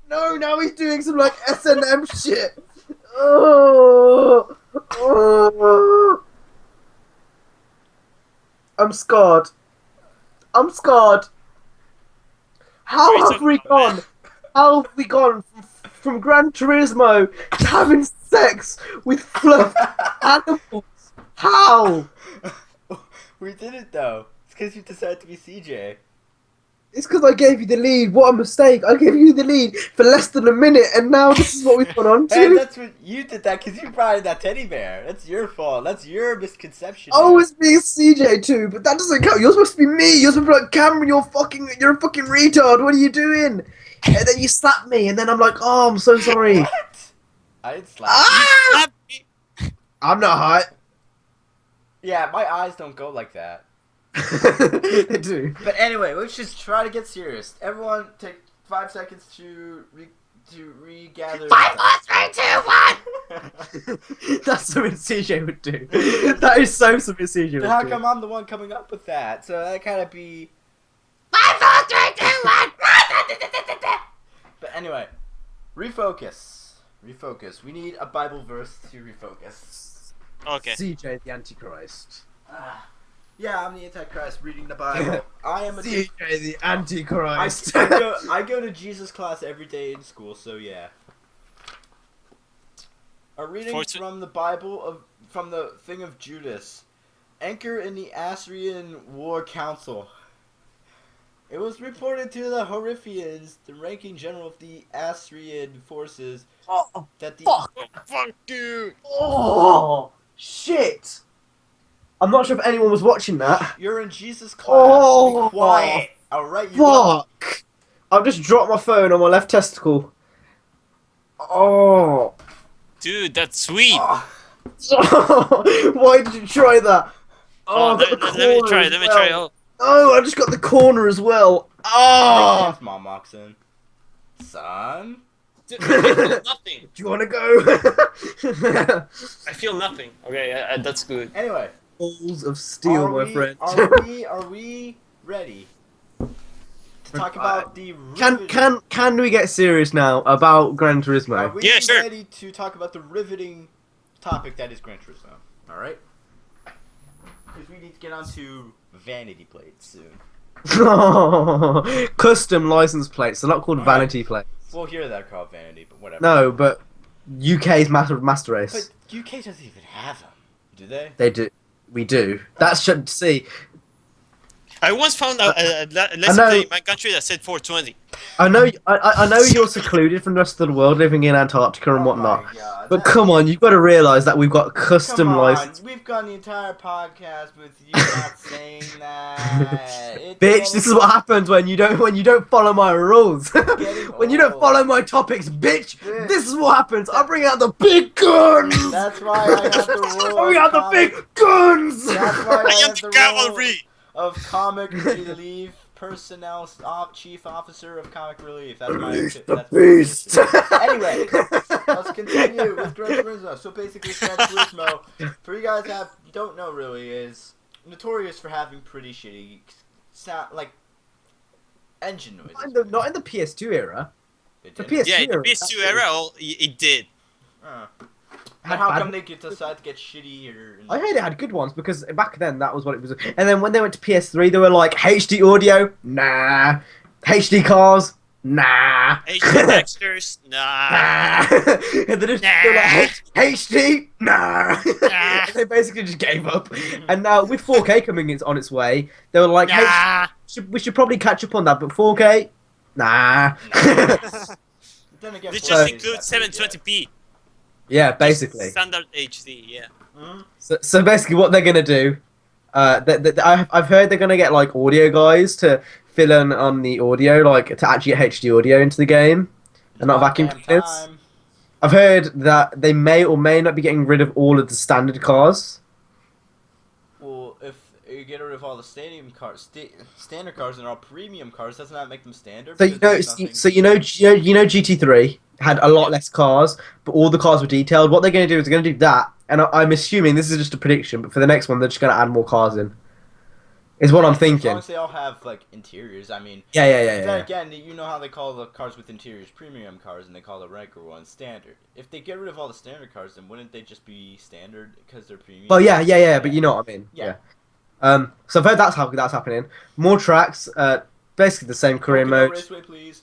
No, now he's doing some like S&M shit. Oh. I'm scarred. How have we gone? How have we gone from Gran Turismo to having sex with fluff animals? How? We did it though. It's because you decided to be CJ. It's because I gave you the lead. What a mistake. I gave you the lead for less than a minute, and now this is what we've gone on to. Hey, that's what you did that because you brought in that teddy bear. That's your fault. That's your misconception. I was being CJ too, but that doesn't count. You're supposed to be me. You're supposed to be like, Cameron, you're a fucking retard. What are you doing? And then you slap me, and then I'm like, oh, I'm so sorry. What? I didn't slap you. Ah! Slap me. I'm not hot. Yeah, my eyes don't go like that. They do. But anyway, let's just try to get serious. Everyone, take 5 seconds to regather. 5, 4, 3, 2, 1. That's something CJ would do. That is so something CJ would do. How come I'm the one coming up with that? So that kind of be 5, 4, 3, 2, 1. But anyway, refocus. We need a Bible verse to refocus. Okay. CJ the Antichrist. Yeah, I'm the Antichrist reading the Bible. I am a CJ the Antichrist. I go to Jesus class every day in school, so yeah. A reading from the Bible from the thing of Judas. Anchor in the Assyrian War Council. It was reported to the Horiphians, the ranking general of the Assyrian forces, that the Fuck you. Oh, shit. I'm not sure if anyone was watching that. You're in Jesus class. Oh, be quiet. Alright, you fuck. I've just dropped my phone on my left testicle. Oh. Dude, that's sweet. Why did you try that? Oh, let me try. Oh. Oh, I just got the corner as well. Oh. Mom walks in. Son? Dude, I feel nothing. Do you want to go? I feel nothing. Okay, that's good. Anyway. Balls of steel, my friend. Are we ready to talk about the Can we get serious now about Gran Turismo? Are we ready to talk about the riveting topic that is Gran Turismo? Alright? Because we need to get on to vanity plates soon. Custom license plates. They're not called vanity plates. Well, here they're called vanity, but whatever. No, but UK's master race. But UK doesn't even have them, do they? They do. We do. That should see. I once found a lesson plate in my country that said 420. I know you're secluded from the rest of the world, living in Antarctica and whatnot. But come on, you've got to realise that we've got custom license. We've gone the entire podcast with you not saying that. Bitch, this is what happens when you don't follow my rules. When you don't follow my topics, bitch. This is what happens. I bring out the big guns. That's why I have the rule. I bring out the big guns. That's why I am the cavalry of comic relief personnel chief officer of comic relief. That's my beast. Anyway, let's continue with Gran Turismo. So basically, Gran Turismo, for you guys that don't know really, is notorious for having pretty shitty sound, like engine noises. Not in the PS2 era. The PS2 yeah, in the era. PS2 era, it did. But how come they decide to get shittier? I heard it had good ones because back then that was what it was. And then when they went to PS3, they were like HD audio, nah. HD cars, nah. HD textures, nah. And they're like HD, nah. Nah. And they basically just gave up. And now with 4K coming on its way, they were like, Nah. we should probably catch up on that, but 4K, nah. Then again, This 4K just is includes not pretty 720p. Yeah, Just basically. standard HD, yeah. good. So basically, what they're gonna do, I've heard they're gonna get like audio guys to fill in on the audio, like to actually get HD audio into the game, and not vacuum Goddamn cleaners. time. I've heard that they may or may not be getting rid of all of the standard cars. Well, if you get rid of all the standard cars and all premium cars, doesn't that make them standard? So Because there's nothing- you know GT3 had a lot less cars, but all the cars were detailed. What they're going to do is they're going to do that, and I'm assuming this is just a prediction, but for the next one they're just going to add more cars in. Is what I'm As thinking. long as they all have like interiors, I mean. Yeah. Then again, you know how they call the cars with interiors premium cars, and they call the regular ones standard. If they get rid of all the standard cars, then wouldn't they just be standard because they're premium? Well, yeah, but you know what I mean. Yeah. So I've heard that's happening. More tracks, basically the same career Pocono mode. Raceway, please.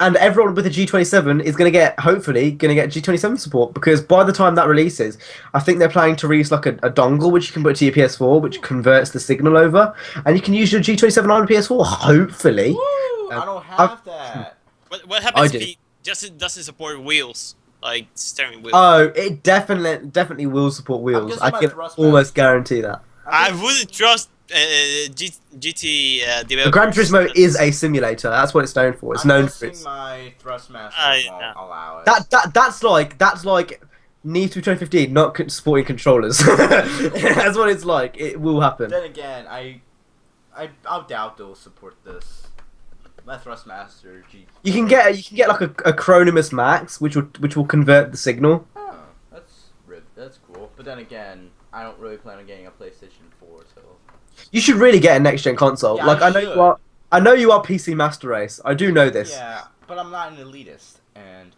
And everyone with a G27 is hopefully going to get G27 support, because by the time that releases, I think they're planning to release like a dongle which you can put to your PS4, which converts the signal over, and you can use your G27 on a PS4. Hopefully. Woo! I don't have that. What happens I if do. he doesn't support wheels, like steering wheels? Oh, it definitely will support wheels. guessing I my can thrust almost master- guarantee that. I wouldn't trust GT The developers. Gran Turismo is a simulator. That's what it's known for. It's I'm known for guessing its. my Thrustmaster won't yeah. allow it. That's like Need for 2015 not supporting controllers. That's what it's like. It will happen. Then again, I'll doubt they'll support this. My Thrustmaster G. You can get like a Chronimus Max, which will convert the signal. Oh, that's cool. But then again, I don't really plan on getting a PlayStation 4 till. You should really get a next gen console. Yeah, like I I know should. I know you are PC Master Race. I do know this. Yeah, but I'm not an elitist, and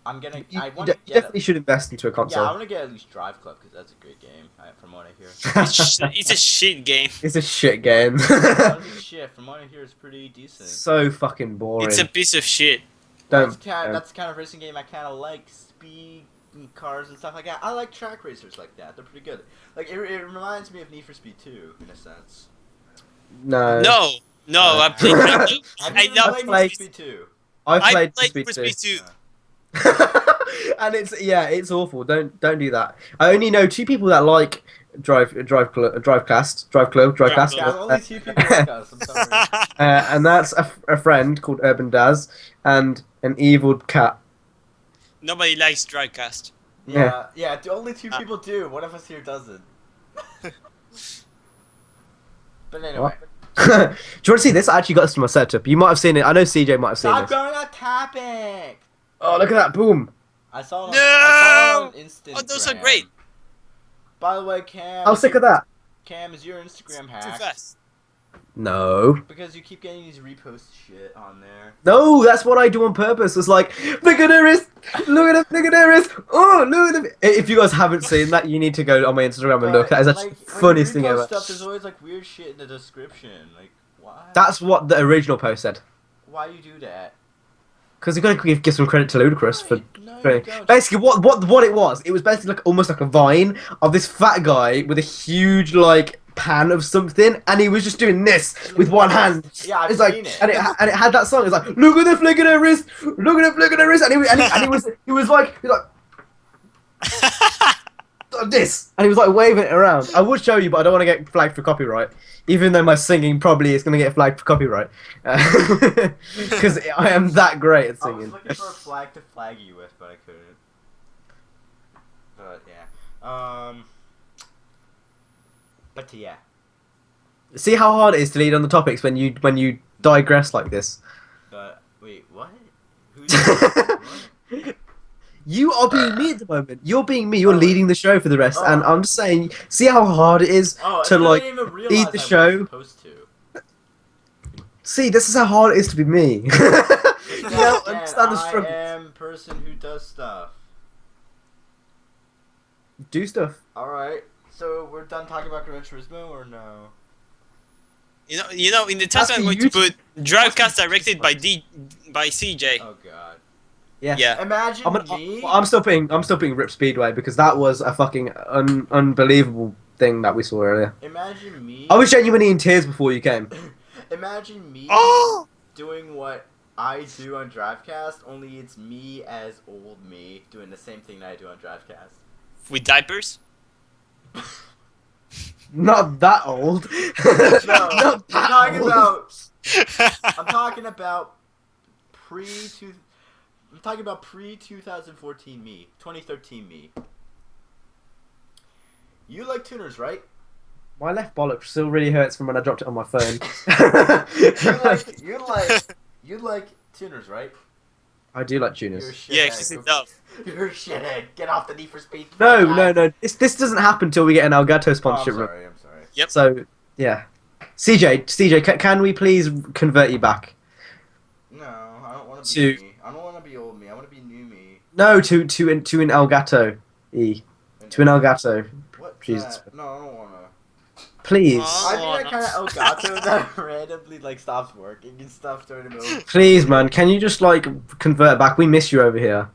I'm gonna. You, I you want de- to you get. definitely should invest into a Yeah, I console. want to get at least Drive Club because that's a great game, from what I hear. It's a shit game. It's a shit game. Honestly, shit, from what I hear, it's pretty decent. So fucking boring. It's a piece of shit. Don't. That's the kind of racing game I kind of like. Speed and cars and stuff like that. I like track racers like that. They're pretty good. Like it reminds me of Need for Speed 2 in a sense. No. No, I played. Have you I ever love. played Need played- for Speed 2? I I played played Speed for 2. Speed 2. And it's awful. Don't do that. I only know two people that like Drivecast. Yeah, only two people like us. I'm sorry. And that's a friend called Urban Daz and an evil cat. Nobody likes Drivecast. Yeah. Only two people do. One of us here doesn't. But anyway. Do you want to see this? I actually got this to my setup. You might have seen it. I know CJ might have seen Stop this. going on topic. Oh, look at that! Boom. I saw it on, No! I saw it on Instagram. Oh, those are great. By the way, Cam. How sick of that? Cam, is your Instagram Too hacked? fast. No. Because you keep getting these repost shit on there. No, that's what I do on purpose. It's like, look at her wrist, look at her wrist. Oh, look at it. If you guys haven't seen that, you need to go on my Instagram and look. That is actually the funniest thing ever. Stuff, there's always like weird shit in the description. Like, why? That's what the original post said. Why you do that? Because you got to give some credit to Ludacris for. No, for- you don't. Basically, what it was basically like almost like a vine of this fat guy with a huge like pan of something, and he was just doing this with one hand. Yeah, I've It's like, seen it. and it had that song. It's like, look at the flick of her wrist, look at the flick of her wrist, and he was like this, and he was like waving it around. I would show you, but I don't want to get flagged for copyright, even though my singing probably is going to get flagged for copyright, because I am that great at I was singing. looking for a flag to flag you with, but I couldn't. But yeah. But yeah. See how hard it is to lead on the topics when you digress like this. But wait, what? Who's what? You are being me at the moment. You're being me. You're Oh. leading the show for the rest, and Oh. I'm just saying. See how hard it is Oh, to I like didn't even realize lead the I was show. supposed to. See, this is how hard it is to be me. You Then don't again, understand the I struggle. am a person who does stuff. Do stuff. All right. So we're done talking about Gran Turismo, or no? In the That's title I'm for going you to to- put Drivecast directed by CJ. Oh God. Yeah. Yeah. Imagine me. I'm still putting Rip Speedway because that was a fucking unbelievable thing that we saw earlier. Imagine me. I was genuinely in tears before you came. Imagine me Oh! doing what I do on Drivecast, only it's me as old me doing the same thing that I do on Drivecast. With diapers? Not that old. No, Not that I'm talking about pre two. I'm talking about pre 2014 me, 2013 me. You like tuners, right? My left bollock still really hurts from when I dropped it on my phone. You like tuners, right? I do like You're a tuners. Yeah, shithead. because it does. You're a shithead. Get off the Need for Speed. No. This doesn't happen till we get an Elgato Oh, I'm sponsorship. sorry. I'm sorry. Yep. So yeah, CJ, can we please convert you back? No, I don't want to be To- me. I don't want to be old me. I want to be new me. No, to an Elgato E. To an Elgato, What's Jesus. that? No, I don't want to. please, I Oh, think that kind of Elgato that randomly like stops working and stuff during the middle. please, man. Can you just like convert back? We miss you over here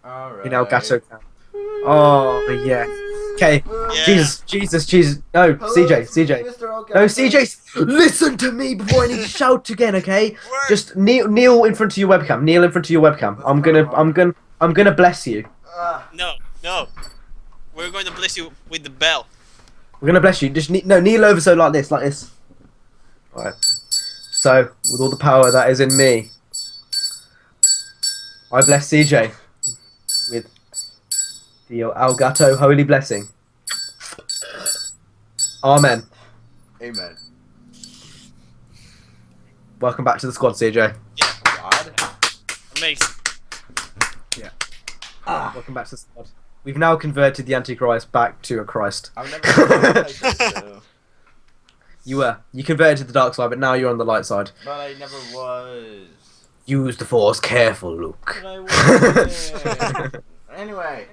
Alright. in Elgato. Oh yeah. Okay. Yeah. Jesus. No, Hello, CJ, it's me, CJ. Mr. Elgato. No, CJ. Listen to me before I need to shout again. Okay. Word. Just kneel in front of your webcam. Kneel in front of your webcam. I'm gonna bless you. No. We're going to bless you with the bell. We're gonna bless you. Just kneel over so like this. All right. So with all the power that is in me, I bless CJ with the Elgato holy blessing. Amen. Amen. Welcome back to the squad, CJ. God. Amazing. Welcome back to the squad. We've now converted the Antichrist back to a Christ. I've never like this, so. You converted to the dark side, but now you're on the light side. But I never was. Use the Force, careful, Luke. But I wasn't. Anyway,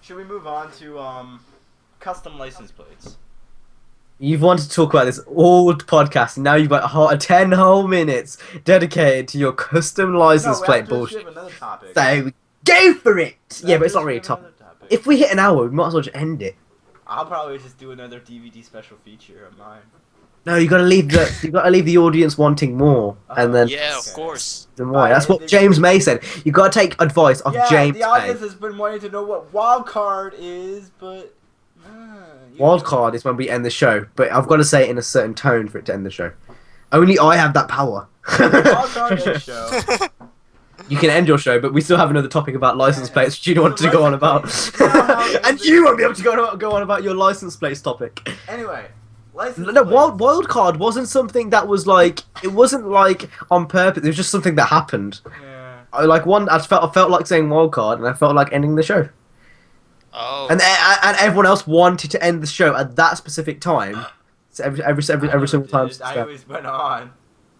should we move on to custom license plates? You've wanted to talk about this old podcast, and now you've got 10 whole minutes dedicated to your custom license plate bullshit. Have another topic. So go for it. Yeah, but it's not really top. top. If we hit an hour, we might as well just end it. I'll probably just do another DVD special feature of mine. No, you gotta leave the audience wanting more, and then Yeah, Okay. of course. then why? That's what James May said. You gotta take advice off Yeah, James the audience May. has been wanting to know what wild card is, but Wild card is when we end the show, but I've got to say it in a certain tone for it to end the show. Only I have that power. Wild card end show. You can end your show, but we still have another topic about license plates, which you don't want to go on about. License plates. And you won't be able to go on about your license plates topic. Anyway, license No, plates. wild card wasn't something that was like, it wasn't like on purpose. It was just something that happened. Yeah. I felt like saying wild card, and I felt like ending the show. Oh. And everyone else wanted to end the show at that specific time. So every single time. I always went on.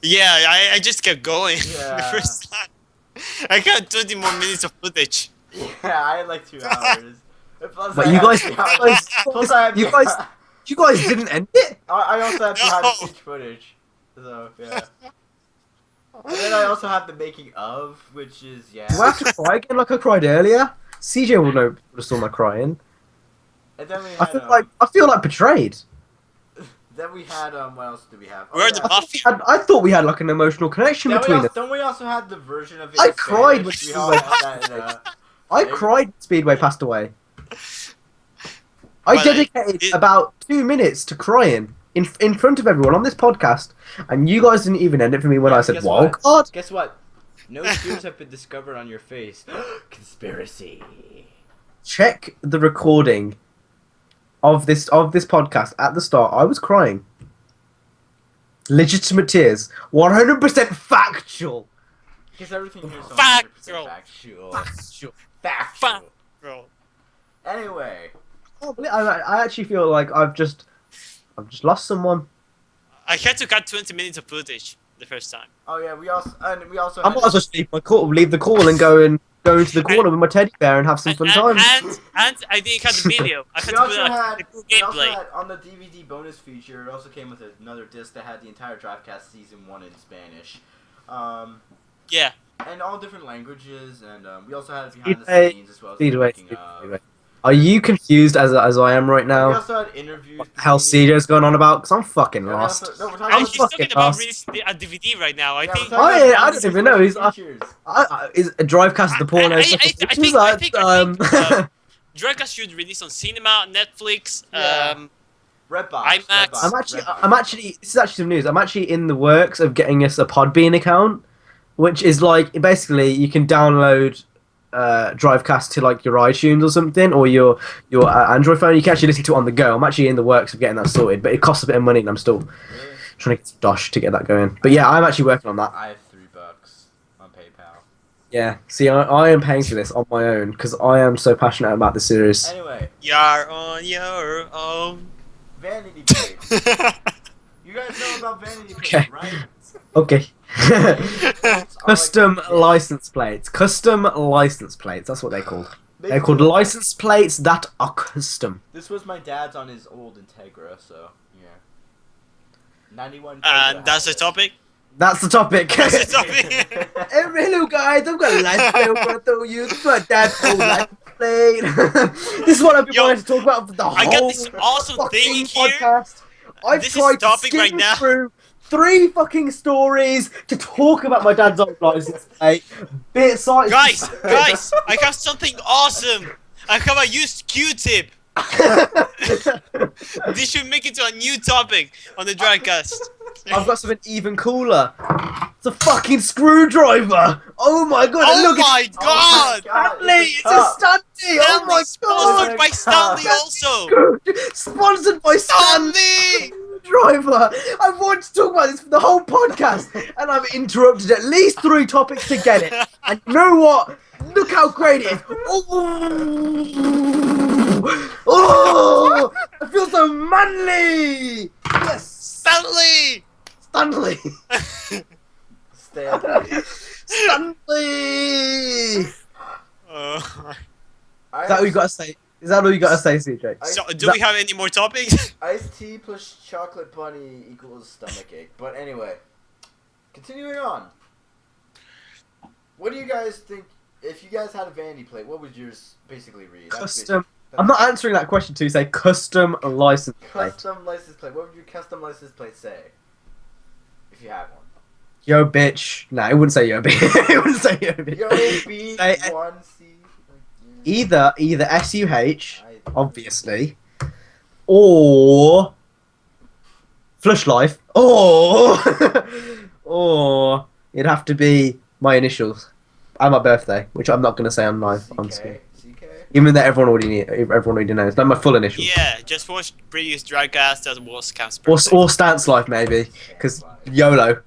Yeah, I just kept going. Yeah. The first time. I got 20 more minutes of footage. Yeah, I had like 2 hours. Plus But I you had guys, 3 hours. Plus I had you guys didn't end it. I also have behind the No. scenes footage. So yeah. And then I also have the making of, which is yeah. Do I have to cry again like I cried earlier? CJ will know. Would have saw my crying. And then we I had feel like betrayed. then we had what else did we have? We're the mafia. I thought we had like an emotional connection between us. Don't we also have the version of it? I in cried when Spanish? We Speedway all had passed that. I cried when Speedway passed away. I Well, dedicated about 2 minutes to crying in front of everyone on this podcast, and you guys didn't even end it for me when I said Guess wild what? card. Guess what? No tears have been discovered on your face. Conspiracy. Check the recording of this podcast at the start. I was crying. Legitimate tears. 100% factual. Because everything here is so Factual. 100% factual. Factual. Factual. Bro. Anyway. Oh, but I actually feel like I've just lost someone. I had to cut 20 minutes of footage the first time. Oh yeah, we also I might as well leave the call and go go into the corner with my teddy bear and have some fun times. And I didn't cut the video. I had We to also put had, the cool we also gameplay. had on the DVD bonus feature. It also came with another disc that had the entire Drivecast season 1 in Spanish, Yeah. and all different languages. And we also had behind the Speedway, scenes as well as the Speedway, making of. Speedway. Are you confused as I am right We now? also had interviews. What the hell CJ's going on about? Because I'm fucking Yeah, we lost. also, no, we're talking Oh, I'm about he's fucking talking about lost. releasing a DVD right now. I yeah, think. we're talking about I behind don't the even know. scenes He's features. is Drivecast the porno stuff. I think Drivecast should release on cinema, Netflix, Yeah. Redbox. IMAX. Redbox. I'm actually. This is actually some news. I'm actually in the works of getting us a Podbean account, which is like basically you can download Drivecast to like your iTunes or something, or your Android phone. You can actually listen to it on the go. I'm actually in the works of getting that sorted, but it costs a bit of money, and I'm still Really? trying to get dosh to get that going. But yeah, I'm actually working on that. I have $3 on PayPal. Yeah. See, I am paying for this on my own because I am so passionate about the series. Anyway, You're on your own. vanity plates. You guys know about vanity plates, Okay. right? Okay. Vanity plates are Custom like license plates. Custom license plates. That's what they're called. They're called basically, license plates that are custom. This was my dad's on his old Integra, so yeah. 91. And that's the topic. That's the topic. That's the topic. Hello guys, I've got a license plate I'm gonna throw you. This is my dad's old license plate. This is what I've been Yo, wanting to talk about for the I got whole this awesome fucking thing here. podcast. I've This is tried to topic skim right now. through 3 fucking stories to talk about my dad's old license plate. Bit size. Guys, I have something awesome. I have a used Q-tip. This should make it to a new topic on the Drivecast. I've got something even cooler. It's a fucking screwdriver. Oh my god! Oh look my at god! Stanley. It's a Stanley. Oh my Sponsored god! by Stanley also. Sponsored by Stanley. Stanley. Driver. I want to talk about this for the whole podcast, and I've interrupted at least 3 topics to get it. And you know what? Look how great it is. Oh, I feel so manly. Yes. Stanley. Stanley! Stanley. Stanley! Uh, Is that all you gotta say? Is that all you gotta say, CJ? so, do we have any more topics? Iced tea plus chocolate bunny equals stomachache. But anyway, continuing on. What do you guys think? If you guys had a vanity plate, what would yours basically read? Custom. I'm not answering that question to say custom license plate. Custom license plate. What would your custom license plate say? If you had one. Yo, bitch. Nah, it wouldn't say yo, bitch. It wouldn't say yo, bitch. Yo, B1C. Either SUH, obviously, or Flush Life, or it'd have to be my initials and my birthday, which I'm not gonna say on live on screen. CK? Even though everyone already knows. Not my full initials. Yeah, just watch previous Drivecast that was Cam's Or birthday. Stance Life maybe, because YOLO.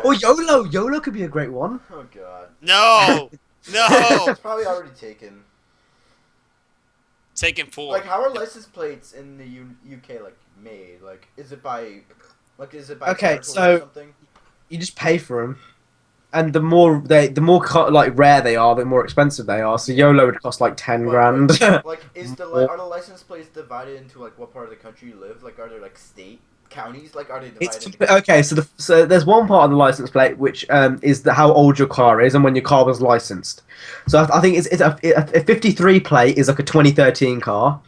Or YOLO. YOLO could be a great one. Oh god. No, no. It's probably already taken. Taken 4. Like, how are license plates in the UK like made? Like, is it by Okay, territory so- or something? You just pay for them, and the more like rare they are, the more expensive they are. So YOLO would cost like 10 grand. Like, are the license plates divided into like what part of the country you live? Like, are there like counties? Like, are they divided? Okay, so there's one part of the license plate which is how old your car is and when your car was licensed. So I think it's a 53 plate is like a 2013 car,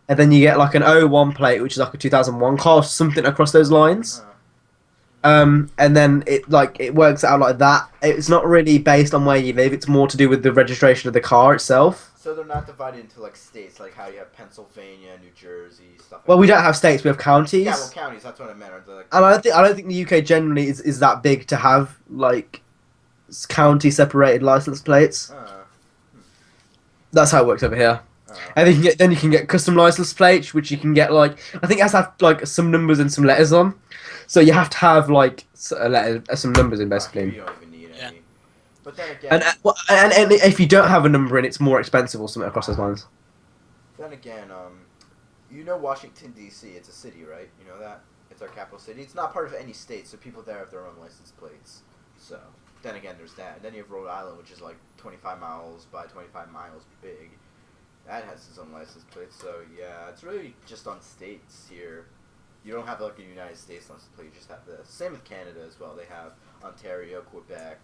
and then you get like an 01 plate which is like a 2001 car, or something across those lines. And then it works out like that. It's not really based on where you live. It's more to do with the registration of the car itself. So they're not divided into like states, like how you have Pennsylvania, New Jersey, stuff. Well, like we that. don't have states. We have counties. Yeah, well, counties. That's what I meant. Are they, like, And I don't think the UK generally is that big to have like county separated license plates. That's how it works over here. And then you can get custom license plates, which you can get like I think it has to have like some numbers and some letters on. So you have to have like some numbers in basically. You don't even need any. But then again, And if you don't have a number in, it's more expensive or something across those lines. then again, you know Washington D.C. It's a city, right? You know that it's our capital city. It's not part of any state, so people there have their own license plates. So then again, there's that. And then you have Rhode Island, which is like 25 miles by 25 miles big. That has its own license plate. So yeah, it's really just on states here. You don't have like a United States license plate. You just have this. Same with Canada as well. They have Ontario, Quebec,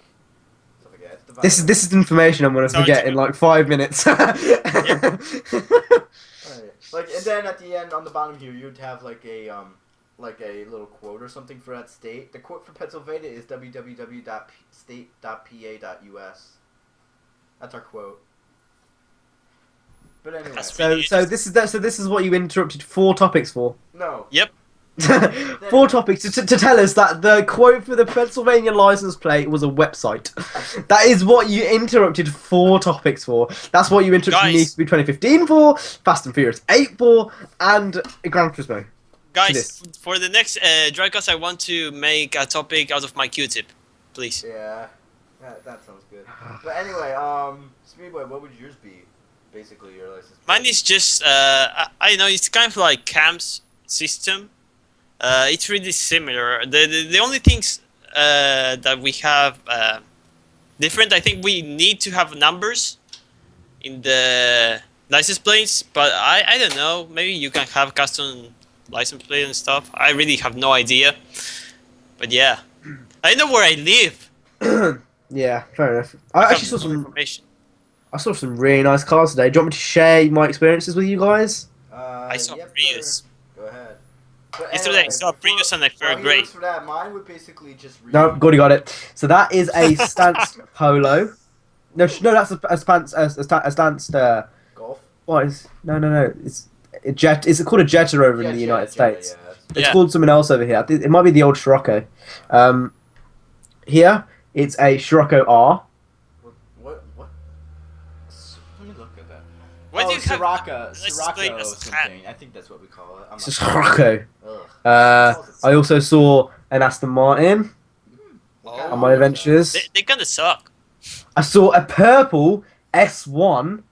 stuff like that. It's divided This is information I'm gonna Sorry forget to- in like 5 minutes. Right. Like, and then at the end on the bottom here, you'd have like a little quote or something for that state. The quote for Pennsylvania is www.state.pa.us. That's our quote. But anyway, That's So this is what you interrupted 4 topics for. no. Yep. 4 topics to tell us that the quote for the Pennsylvania license plate was a website. That is what you interrupted 4 topics for. That's what you interrupted Need Guys. for Speed 2015 for, Fast and Furious 8 for, and Gran Turismo. Guys, This. for the next Drivecast, I want to make a topic out of my Q-tip, please. Yeah, that sounds good. But anyway, Speedway, what would yours be? Basically, your license plate. Mine is just, I know, it's kind of like Cam's system. It's really similar. The only things that we have different, I think we need to have numbers in the license plates, but I don't know, maybe you can have custom license plate and stuff. I really have no idea. But yeah, I know where I live. Yeah, fair enough. I I have actually saw no some. information. I saw some really nice cars today. Do you want me to share my experiences with you guys? I saw yep, Prius. Go ahead. But Yesterday I saw before- Prius and I while felt he great. looks for that, mine would basically just read. No, Gordy got it. So that is a stance polo. No, that's a stance. A stance. Golf. What is? No. It's a jet. Is it called a Jetta over in the United States? Yeah. It's Yeah. called something else over here. It might be the old Scirocco. Here it's a Scirocco R. What? Let me look at that. Why do you have Sirocco plate as a something. I think that's what we call it. I'm It's a not sure. Scirocco. Ugh. I also saw an Aston Martin Oh. on my adventures. They kind of suck. I saw a purple S1,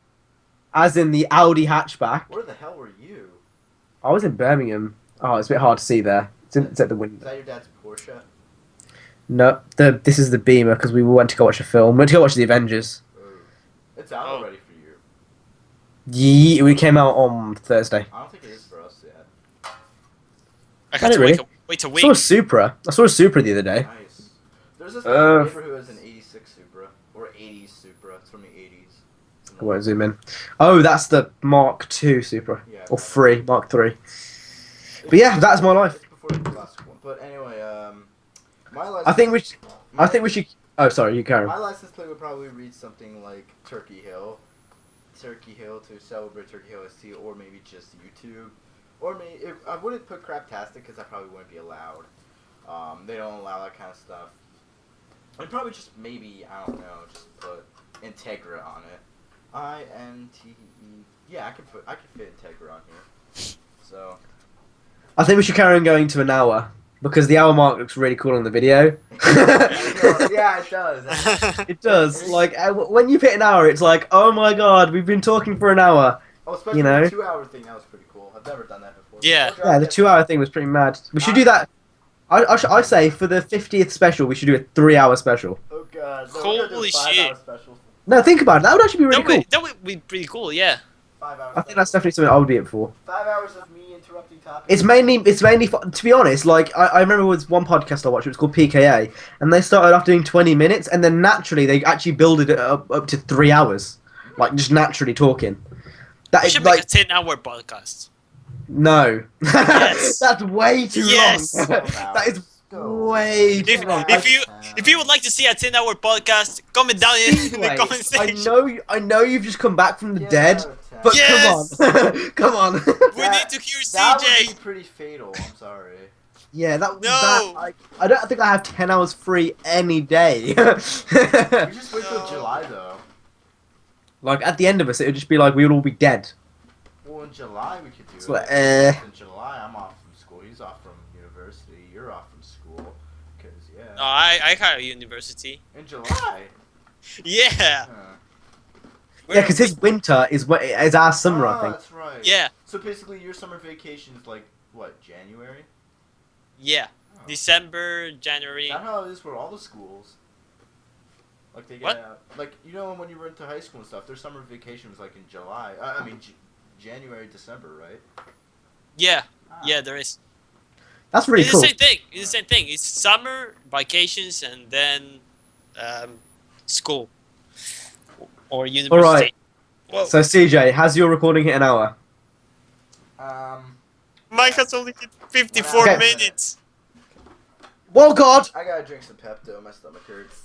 as in the Audi hatchback. Where the hell were you? I was in Birmingham. Oh, it's a bit hard to see there. It's at the Is window. that your dad's Porsche? No, this is the Beamer because we went to go watch a film. We went to go watch the Avengers. It's out Oh. already for you. Yeah, we came out on Thursday. I don't think it is for us yet. I have to really? wait a I week. saw a Supra. I saw a Supra the other day. Nice. There's this Uh, neighbor who has an 86 Supra. Or 80s Supra. It's from the 80s. I won't zoom in. Oh, that's the Mark II Supra. Yeah, Or 3, Mark 3. But yeah, that's my life. It's before the classic one. But anyway, my license... I think we should. Oh, sorry, you carry My on. license plate would probably read something like Turkey Hill. Turkey Hill to celebrate Turkey Hill ST, or maybe just YouTube. Or maybe... I wouldn't put Craptastic because that probably wouldn't be allowed. They don't allow that kind of stuff. I'd probably just maybe, I don't know, just put Integra on it. INTE. Yeah, I could fit Integra on here. So... I think we should carry on going to an hour because the hour mark looks really cool on the video. Yeah, it does. It does. Like when you hit an hour, it's like, oh my god, we've been talking for an hour. Oh, especially You know? the 2-hour thing. That was pretty cool. I've never done that before. Yeah. Yeah, the 2-hour thing was pretty mad. We should do that. I say for the 50th special, we should do a 3-hour special. Oh god. No, we're gonna do a Holy 5-hour shit. special. No, think about it. That would actually be really cool. That would be pretty cool, yeah. 5 hours. I think that's definitely something I would be in for. 5 hours of me interrupting topics. It's mainly to be honest. Like I remember there was one podcast I watched. It was called PKA, and they started off doing 20 minutes, and then naturally they actually builded it up to 3 hours, like just naturally talking. That We is should like make a 10-hour podcast. no, Yes. that's way too Yes. long. 12 That is Go. way too If, long. if you would like to see a 10-hour podcast, comment down in the Anyway, comment section. I know you've just come back from the Get dead, out of town. but Yes! come on, come on. We That- need to hear That would CJ. be pretty fatal. I'm sorry. Yeah, No. I don't think I have 10 hours free any day. We just wait till No. July though. Like at the end of us, it would just be like we would all be dead. Well, in July we could do It's it. like, In July, I'm off from school. He's off from university. You're off from school. Cause yeah. No, I had a university. In July. Yeah. Huh. Yeah, because his winter is our summer, I Oh, think. that's right. Yeah. So basically, your summer vacation is like what? January. Yeah. Oh. December, Is January. that how it is for all the schools? Like they get What? like you know when you were into high school and stuff, their summer vacation was like in July. I mean January, December, right? Yeah, Ah. yeah, there is. That's really It's cool. the same thing. It's the same thing. It's summer vacations and then school or All right. university. Whoa. So CJ, has your recording hit an hour? Mine has only hit 54 Okay. minutes. Well, God. I gotta drink some Pepto. My stomach hurts.